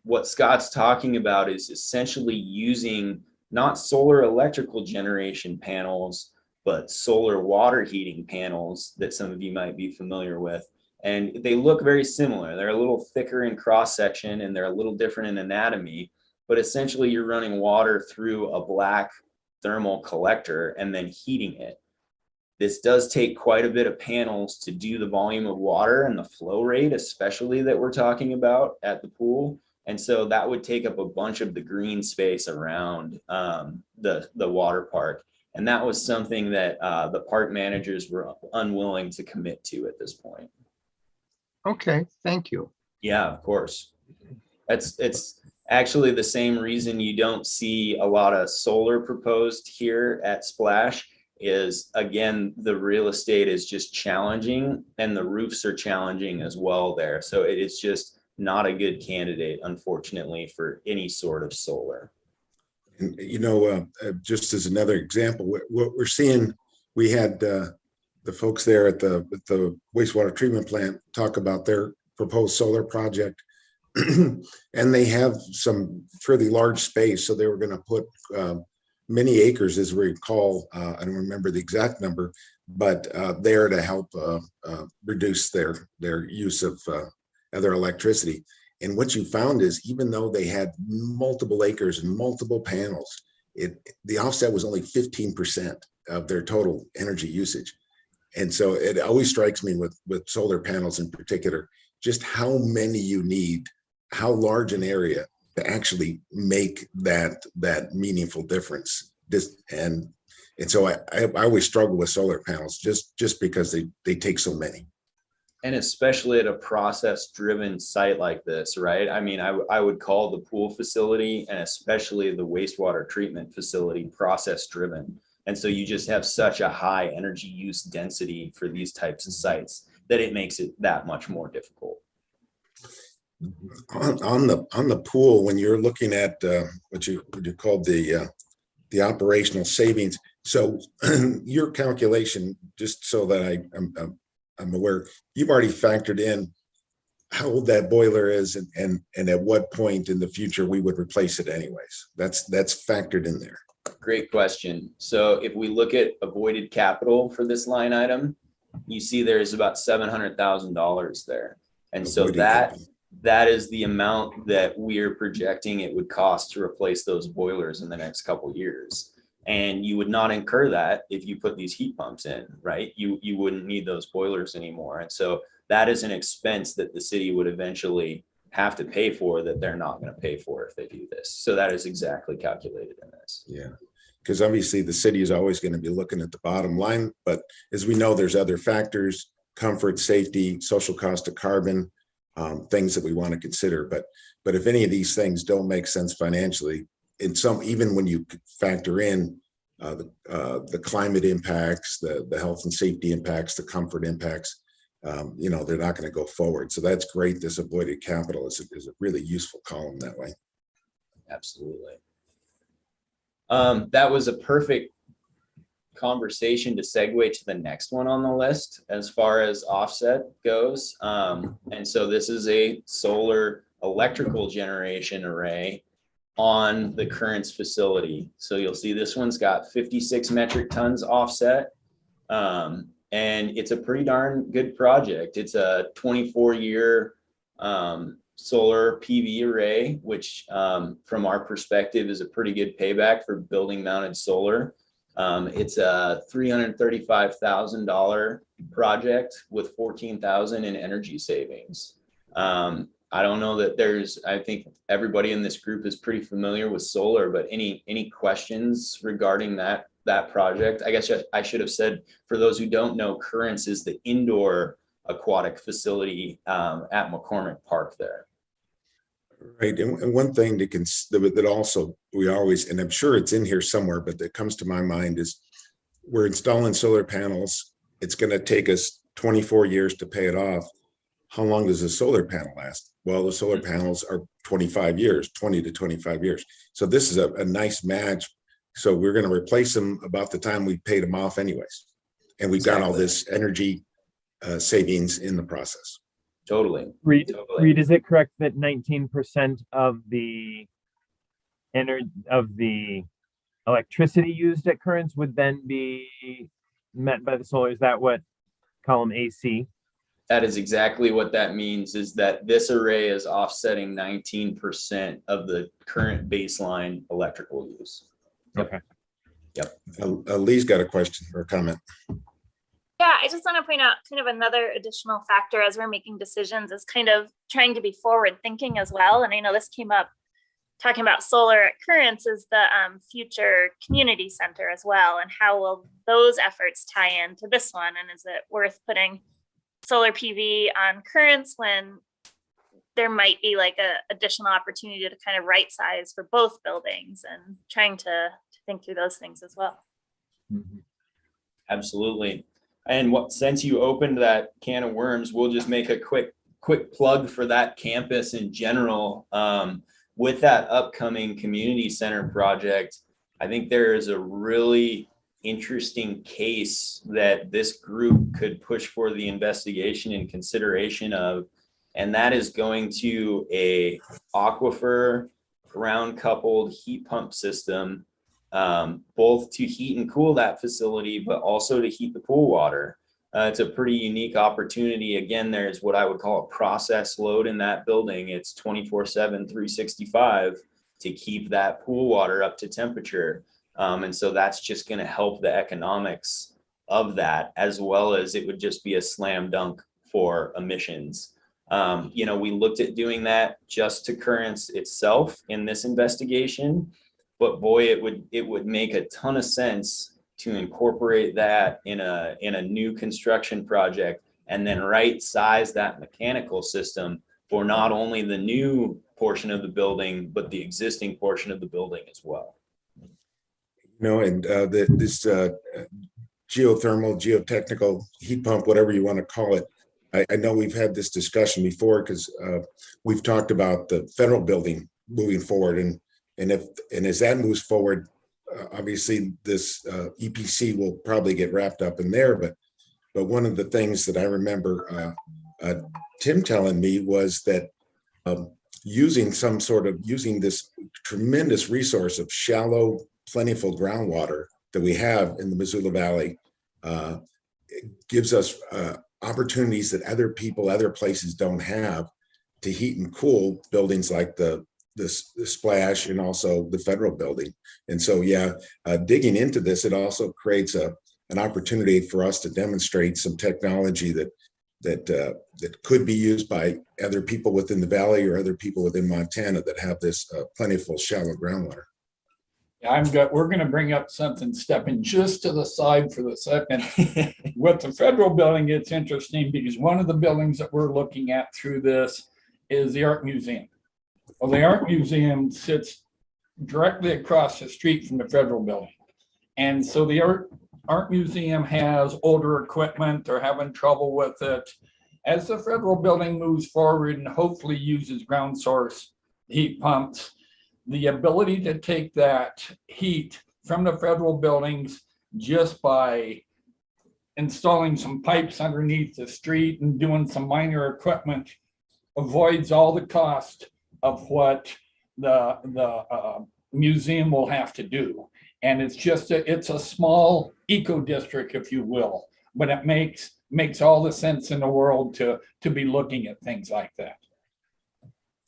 What Scott's talking about is essentially using not solar electrical generation panels, but solar water heating panels that some of you might be familiar with. And they look very similar. They're a little thicker in cross section and they're a little different in anatomy, but essentially you're running water through a black thermal collector and then heating it. This does take quite a bit of panels to do the volume of water and the flow rate, especially that we're talking about at the pool. And so that would take up a bunch of the green space around the water park. And that was something that the park managers were unwilling to commit to at this point. Okay, thank you. Yeah, of course. It's actually the same reason you don't see a lot of solar proposed here at Splash is, again, the real estate is just challenging and the roofs are challenging as well there. So it is just not a good candidate, unfortunately, for any sort of solar. And, just as another example, what we're seeing, we had the folks there at the wastewater treatment plant talk about their proposed solar project. And they have some fairly large space. So they were going to put many acres, as we recall, I don't remember the exact number, but there to help reduce their use of their electricity. And what you found is, even though they had multiple acres and multiple panels, the offset was only 15% of their total energy usage. And so it always strikes me with solar panels in particular, just how many you need, how large an area to actually make that meaningful difference. And so I always struggle with solar panels just because they take so many. And especially at a process-driven site like this, right? I mean, I would call the pool facility and especially the wastewater treatment facility process-driven. And so you just have such a high energy use density for these types of sites that it makes it that much more difficult. On the pool, when you're looking at what you called the operational savings, so your calculation, just so that I'm aware, you've already factored in how old that boiler is and at what point in the future we would replace it anyways. That's factored in there. Great question. So if we look at avoided capital for this line item, you see there's about $700,000 there. And so that is the amount that we're projecting it would cost to replace those boilers in the next couple of years. And you would not incur that if you put these heat pumps in, right? You wouldn't need those boilers anymore. And so that is an expense that the city would eventually have to pay for that they're not going to pay for if they do this. So that is exactly calculated in this. Yeah, because obviously the city is always going to be looking at the bottom line, but as we know, there's other factors: comfort, safety, social cost of carbon, things that we want to consider. But if any of these things don't make sense financially, even when you factor in the climate impacts, the health and safety impacts, the comfort impacts, they're not going to go forward. So that's great. This avoided capital is a really useful column that way. Absolutely. That was a perfect conversation to segue to the next one on the list as far as offset goes. And so this is a solar electrical generation array on the Currents facility. So you'll see this one's got 56 metric tons offset. And it's a pretty darn good project. It's a 24-year solar PV array, which from our perspective is a pretty good payback for building mounted solar. It's a $335,000 project with $14,000 in energy savings. I don't know that I think everybody in this group is pretty familiar with solar, but any questions regarding that project? I guess I should have said, for those who don't know, Currents is the indoor aquatic facility at McCormick Park there. Right, and one thing that also we always, and I'm sure it's in here somewhere, but that comes to my mind is we're installing solar panels. It's going to take us 24 years to pay it off. How long does a solar panel last? Well, the solar panels are 25 years, 20 to 25 years. So this is a nice match. So we're going to replace them about the time we paid them off anyways. And we've got all this energy savings in the process. Totally. Reed, is it correct that 19% of the electricity used at Currents would then be met by the solar? Is that what column AC? That is exactly what that means, is that this array is offsetting 19% of the current baseline electrical use. Okay. Yep. Lee's got a question or a comment. Yeah, I just want to point out kind of another additional factor as we're making decisions is kind of trying to be forward thinking as well. And I know this came up talking about solar at Currents is the future community center as well. And how will those efforts tie into this one? And is it worth putting solar PV on Currents when there might be like a additional opportunity to kind of right size for both buildings, and trying to think through those things as well. Mm-hmm. Absolutely. And since you opened that can of worms, we'll just make a quick plug for that campus in general. With that upcoming community center project, I think there is a really interesting case that this group could push for the investigation and consideration of, and that is going to a aquifer ground coupled heat pump system, both to heat and cool that facility, but also to heat the pool water. It's a pretty unique opportunity. Again, there's what I would call a process load in that building. It's 24/7, 365 to keep that pool water up to temperature. And so that's just going to help the economics of that, as well as it would just be a slam dunk for emissions. We looked at doing that just to Currents itself in this investigation, but boy, it would make a ton of sense to incorporate that in a new construction project and then right size that mechanical system for not only the new portion of the building, but the existing portion of the building as well. And this geothermal, geotechnical heat pump, whatever you want to call it. I know we've had this discussion before because we've talked about the federal building moving forward, and as that moves forward, obviously this EPC will probably get wrapped up in there. But one of the things that I remember Tim telling me was that using this tremendous resource of shallow, plentiful groundwater that we have in the Missoula Valley gives us opportunities that other places don't have to heat and cool buildings like the Splash and also the federal building. And so, digging into this, it also creates an opportunity for us to demonstrate some technology that could be used by other people within the valley or other people within Montana that have this plentiful shallow groundwater. We're going to bring up something, stepping just to the side for the second. With the federal building, it's interesting because one of the buildings that we're looking at through this is the Art Museum. Well, the Art Museum sits directly across the street from the federal building. And so the Art Museum has older equipment. They're having trouble with it. As the federal building moves forward and hopefully uses ground source heat pumps, the ability to take that heat from the federal buildings just by installing some pipes underneath the street and doing some minor equipment avoids all the cost of what the museum will have to do. And it's a small eco district, if you will, but it makes all the sense in the world to be looking at things like that.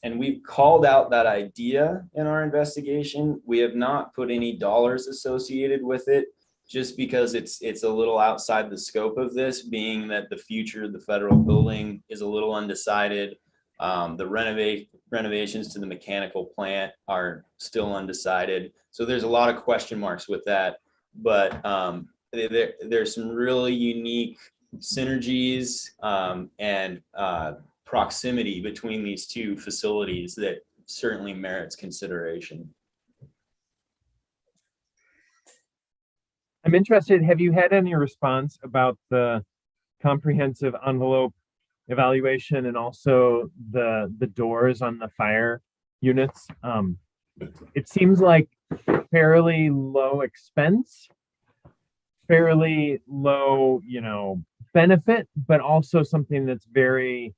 And we've called out that idea in our investigation. We have not put any dollars associated with it, just because it's a little outside the scope of this, being that the future of the federal building is a little undecided. The renovations to the mechanical plant are still undecided. So there's a lot of question marks with that. But there's some really unique synergies and proximity between these two facilities that certainly merits consideration. I'm interested, have you had any response about the comprehensive envelope evaluation and also the doors on the fire units? It seems like fairly low expense, fairly low, benefit, but also something that's very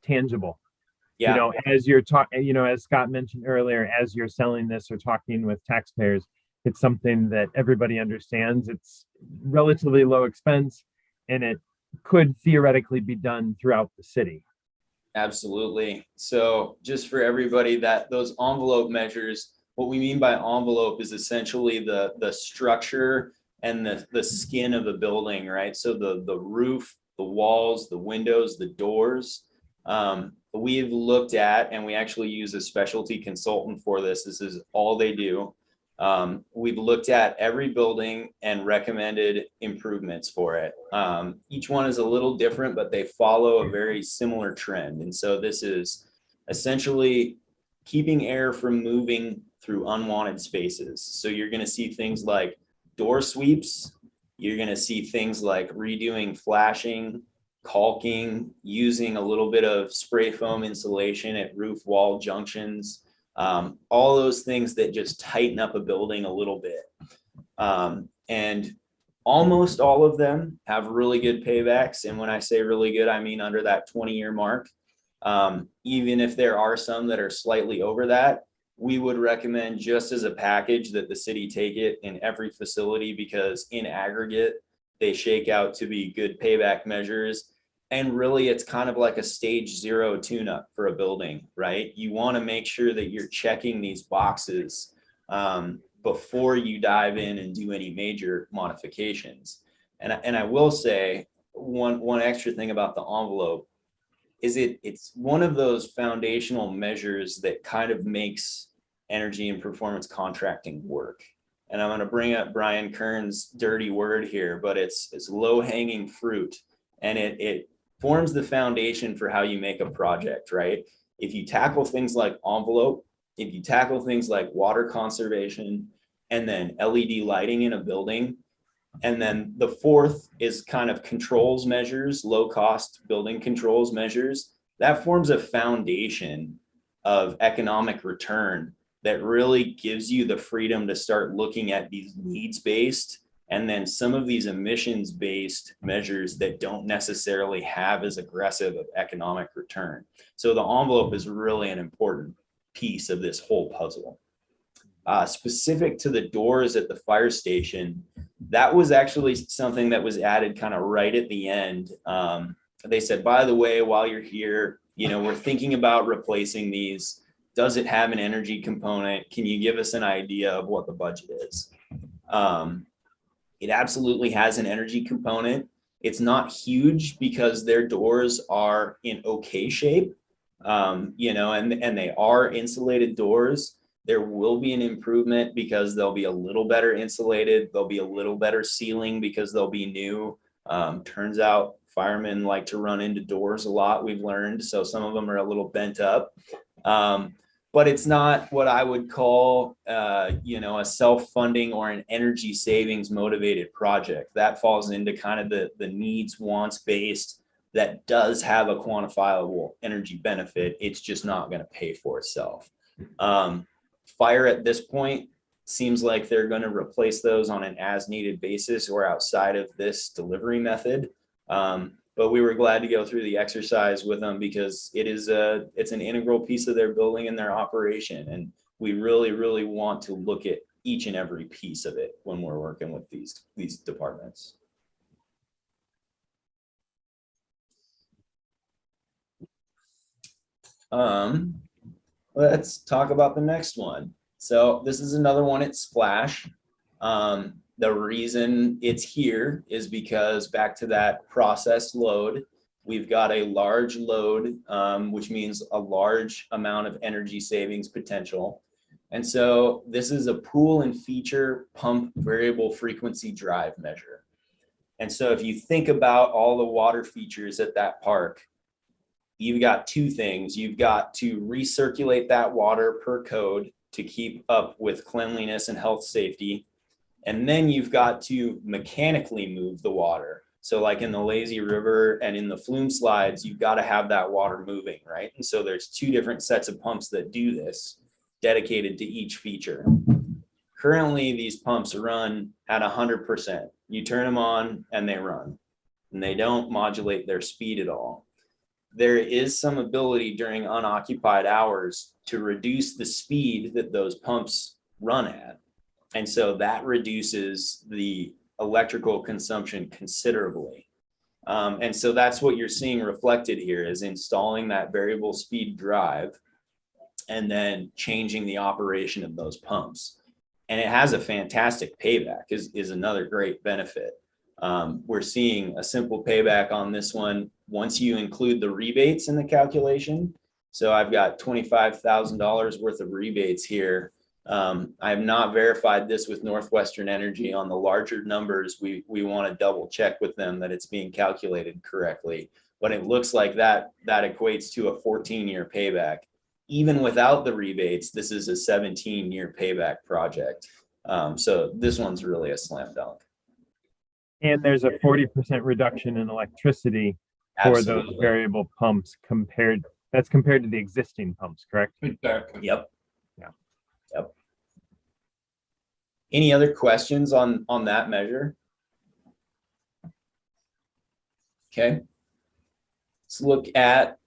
tangible. Yeah. As you're talking, as Scott mentioned earlier, as you're selling this or talking with taxpayers, it's something that everybody understands. It's relatively low expense, and it could theoretically be done throughout the city. Absolutely. So just for everybody, that those envelope measures, what we mean by envelope is essentially the structure and the skin of a building, right? So the roof, the walls, the windows, the doors. We've looked at, and we actually use a specialty consultant for this. This is all they do. We've looked at every building and recommended improvements for it. Each one is a little different, but they follow a very similar trend. And so this is essentially keeping air from moving through unwanted spaces. So you're going to see things like door sweeps. You're going to see things like redoing flashing, caulking, using a little bit of spray foam insulation at roof wall junctions. All those things that just tighten up a building a little bit. And almost all of them have really good paybacks. And when I say really good, I mean under that 20-year mark. Even if there are some that are slightly over that, we would recommend just as a package that the city take it in every facility, because in aggregate, they shake out to be good payback measures. And really, it's kind of like a stage 0 tune-up for a building, right? You want to make sure that you're checking these boxes before you dive in and do any major modifications. And I will say one extra thing about the envelope is it's one of those foundational measures that kind of makes energy and performance contracting work. And I'm going to bring up Brian Kern's dirty word here, but it's low-hanging fruit, and it forms the foundation for how you make a project, right? If you tackle things like envelope, if you tackle things like water conservation, and then LED lighting in a building, and then the fourth is kind of controls measures, low cost building controls measures, that forms a foundation of economic return that really gives you the freedom to start looking at these needs-based and then some of these emissions-based measures that don't necessarily have as aggressive of economic return. So the envelope is really an important piece of this whole puzzle. Specific to the doors at the fire station, that was actually something that was added kind of right at the end. They said, by the way, while you're here, you know, we're thinking about replacing these. Does it have an energy component? Can you give us an idea of what the budget is? It absolutely has an energy component. It's not huge because their doors are in okay shape, you know, and they are insulated doors. There will be an improvement because they'll be a little better insulated. There'll be a little better sealing because they'll be new. Turns out firemen like to run into doors a lot, we've learned. So some of them are a little bent up. But it's not what I would call, you know, a self-funding or an energy savings motivated project. That falls into kind of the needs, wants based that does have a quantifiable energy benefit. It's just not going to pay for itself. Fire at this point seems like they're going to replace those on an as needed basis or outside of this delivery method. But we were glad to go through the exercise with them because it's an integral piece of their building and their operation. And we really, really want to look at each and every piece of it when we're working with these departments. Let's talk about the next one. So this is another one at Splash. The reason it's here is because back to that process load, we've got a large load, which means a large amount of energy savings potential. And so this is a pool and feature pump variable frequency drive measure. And so if you think about all the water features at that park, you've got two things. You've got to recirculate that water per code to keep up with cleanliness and health safety. And then you've got to mechanically move the water. So like in the lazy river and in the flume slides, you've got to have that water moving, right? And so there's two different sets of pumps that do this, dedicated to each feature. Currently, these pumps run at 100%. You turn them on and they run, and they don't modulate their speed at all. There is some ability during unoccupied hours to reduce the speed that those pumps run at. And so that reduces the electrical consumption considerably. And so that's what you're seeing reflected here is installing that variable speed drive and then changing the operation of those pumps. And it has a fantastic payback is another great benefit. We're seeing a simple payback on this one once you include the rebates in the calculation. So I've got $25,000 worth of rebates here. I have not verified this with Northwestern Energy on the larger numbers. We want to double check with them that it's being calculated correctly, but it looks like that equates to a 14-year payback. Even without the rebates, this is a 17-year payback project. So this one's really a slam dunk. And there's a 40% reduction in electricity for those variable pumps compared to the existing pumps, correct? Exactly. Yep. Yeah. Yep. Any other questions on that measure? Okay. Let's look at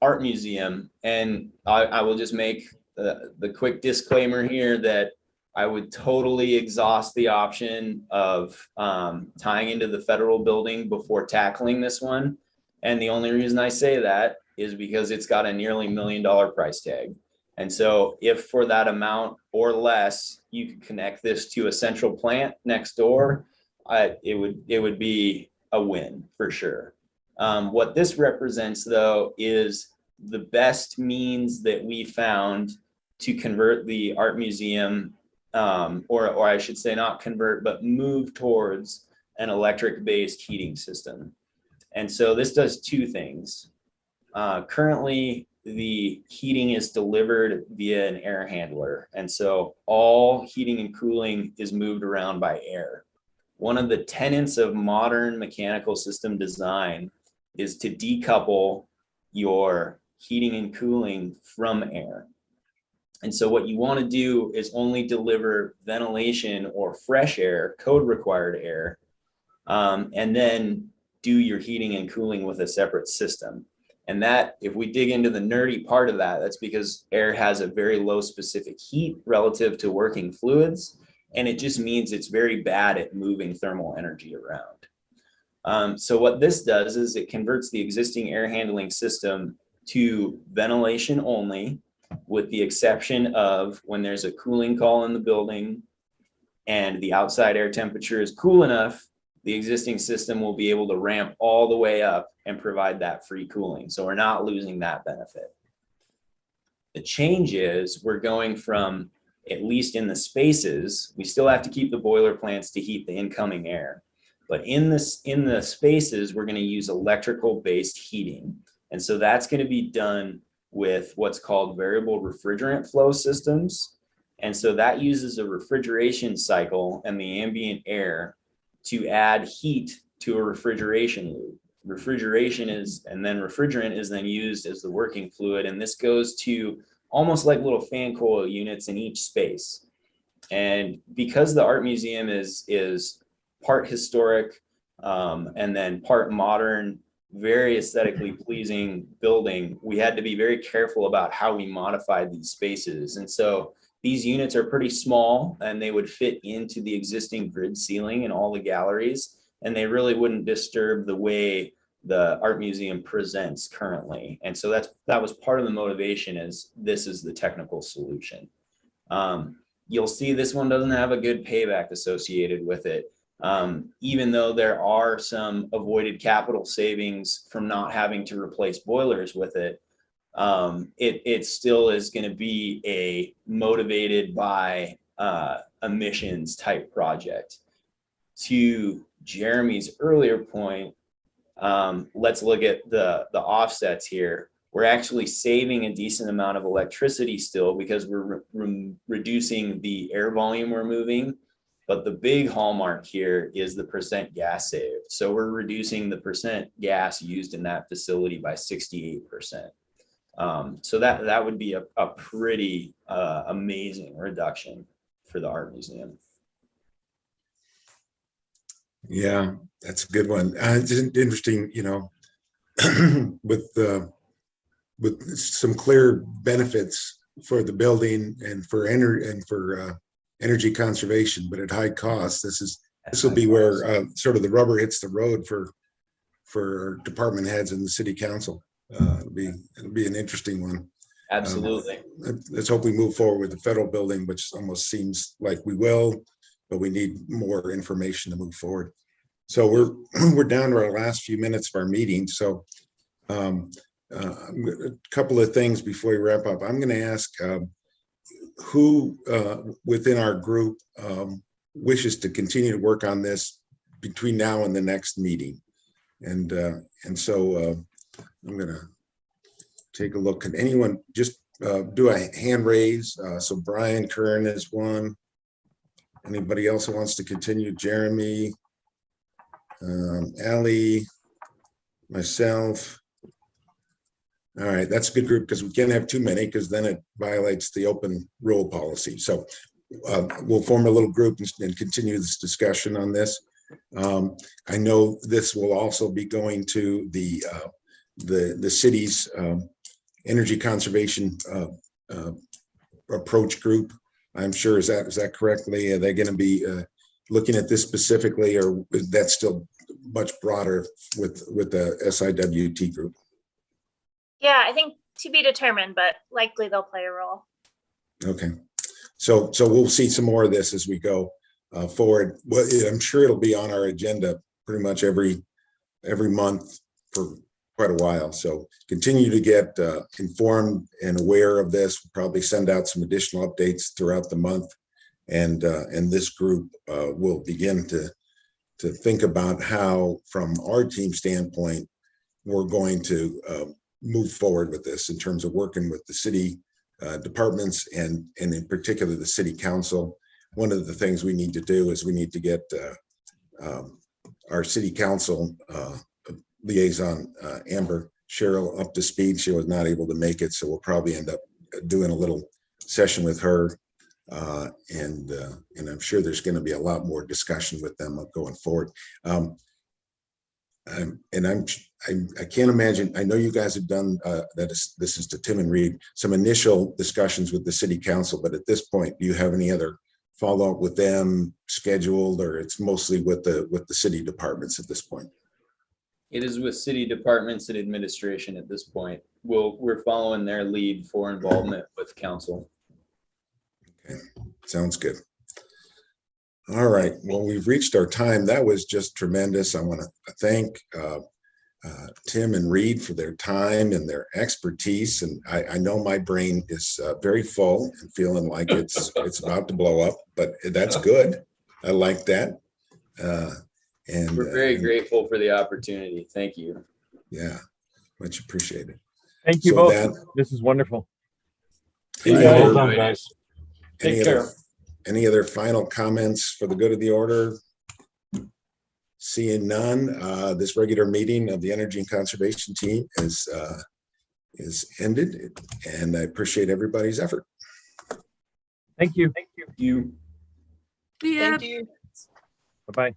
art museum, and I will just make the quick disclaimer here that I would totally exhaust the option of tying into the federal building before tackling this one. And the only reason I say that is because it's got a nearly $1 million price tag. And so if for that amount or less, you could connect this to a central plant next door, it would be a win for sure. What this represents though is the best means that we found to convert the art museum, or I should say not convert, but move towards an electric-based heating system. And so this does two things. Currently, the heating is delivered via an air handler. And so all heating and cooling is moved around by air. One of the tenets of modern mechanical system design is to decouple your heating and cooling from air. And so what you want to do is only deliver ventilation or fresh air, code required air, and then do your heating and cooling with a separate system. And that, if we dig into the nerdy part of that, that's because air has a very low specific heat relative to working fluids. And it just means it's very bad at moving thermal energy around. So what this does is it converts the existing air handling system to ventilation only, with the exception of when there's a cooling call in the building and the outside air temperature is cool enough, the existing system will be able to ramp all the way up and provide that free cooling. So we're not losing that benefit. The change is we're going from, at least in the spaces, we still have to keep the boiler plants to heat the incoming air. But in the spaces, we're going to use electrical based heating. And so that's going to be done with what's called variable refrigerant flow systems. And so that uses a refrigeration cycle and the ambient air to add heat to a refrigeration loop. Refrigeration is, and then refrigerant is then used as the working fluid. And this goes to almost like little fan coil units in each space. And because the art museum is part historic and then part modern, very aesthetically pleasing building, we had to be very careful about how we modified these spaces. And so these units are pretty small and they would fit into the existing grid ceiling in all the galleries, and they really wouldn't disturb the way the art museum presents currently. And so that was part of the motivation, is this is the technical solution. You'll see this one doesn't have a good payback associated with it. Even though there are some avoided capital savings from not having to replace boilers with it, it still is going to be a motivated by emissions type project. To Jeremy's earlier point, let's look at the offsets here. We're actually saving a decent amount of electricity still because we're reducing the air volume we're moving. But the big hallmark here is the percent gas saved. So we're reducing the percent gas used in that facility by 68%. So that would be a pretty amazing reduction for the art museum. Yeah, that's a good one. It's interesting, with some clear benefits for the building and for energy conservation, but at high cost. This will be where sort of the rubber hits the road for department heads and the city council. It'll be an interesting one. Absolutely. Let's hope we move forward with the federal building, which almost seems like we will, but we need more information to move forward. So we're down to our last few minutes of our meeting. So a couple of things before we wrap up. I'm going to ask who within our group wishes to continue to work on this between now and the next meeting. And so I'm going to take a look. Can anyone just do a hand raise? So Brian Kern is one. Anybody else who wants to continue? Jeremy, Allie, myself. All right, that's a good group because we can't have too many because then it violates the open rule policy. So we'll form a little group and continue this discussion on this. I know this will also be going to the city's energy conservation approach group. I'm sure, is that correctly? Are they going to be looking at this specifically, or is that still much broader with the SIWT group? Yeah, I think to be determined, but likely they'll play a role. Okay, so we'll see some more of this as we go forward. Well, I'm sure it'll be on our agenda pretty much every month for quite a while. So continue to get informed and aware of this. We'll probably send out some additional updates throughout the month, and this group will begin think about how, from our team standpoint, we're going to move forward with this in terms of working with the city departments and in particular the city council. One of the things we need to do is we need to get our city council liaison, Amber Cheryl, up to speed. She was not able to make it, so we'll probably end up doing a little session with her. And I'm sure there's going to be a lot more discussion with them going forward. I can't imagine, I know you guys have done, this is to Tim and Reed, some initial discussions with the city council, but at this point, do you have any other follow-up with them scheduled, or it's mostly with the city departments at this point? It is with city departments and administration at this point. We're following their lead for involvement with council. Okay, sounds good. All right, well, we've reached our time. That was just tremendous. I want to thank Tim and Reed for their time and their expertise. And I know my brain is very full and feeling like it's about to blow up, but that's good. I like that. And we're very grateful for the opportunity. Thank you. Yeah, much appreciated. Thank you both. This is wonderful. Well done, guys. Take care. Any other final comments for the good of the order? Seeing none, this regular meeting of the Energy and Conservation Team is ended, and I appreciate everybody's effort. Thank you. Thank you. Yeah. Thank you. Bye-bye.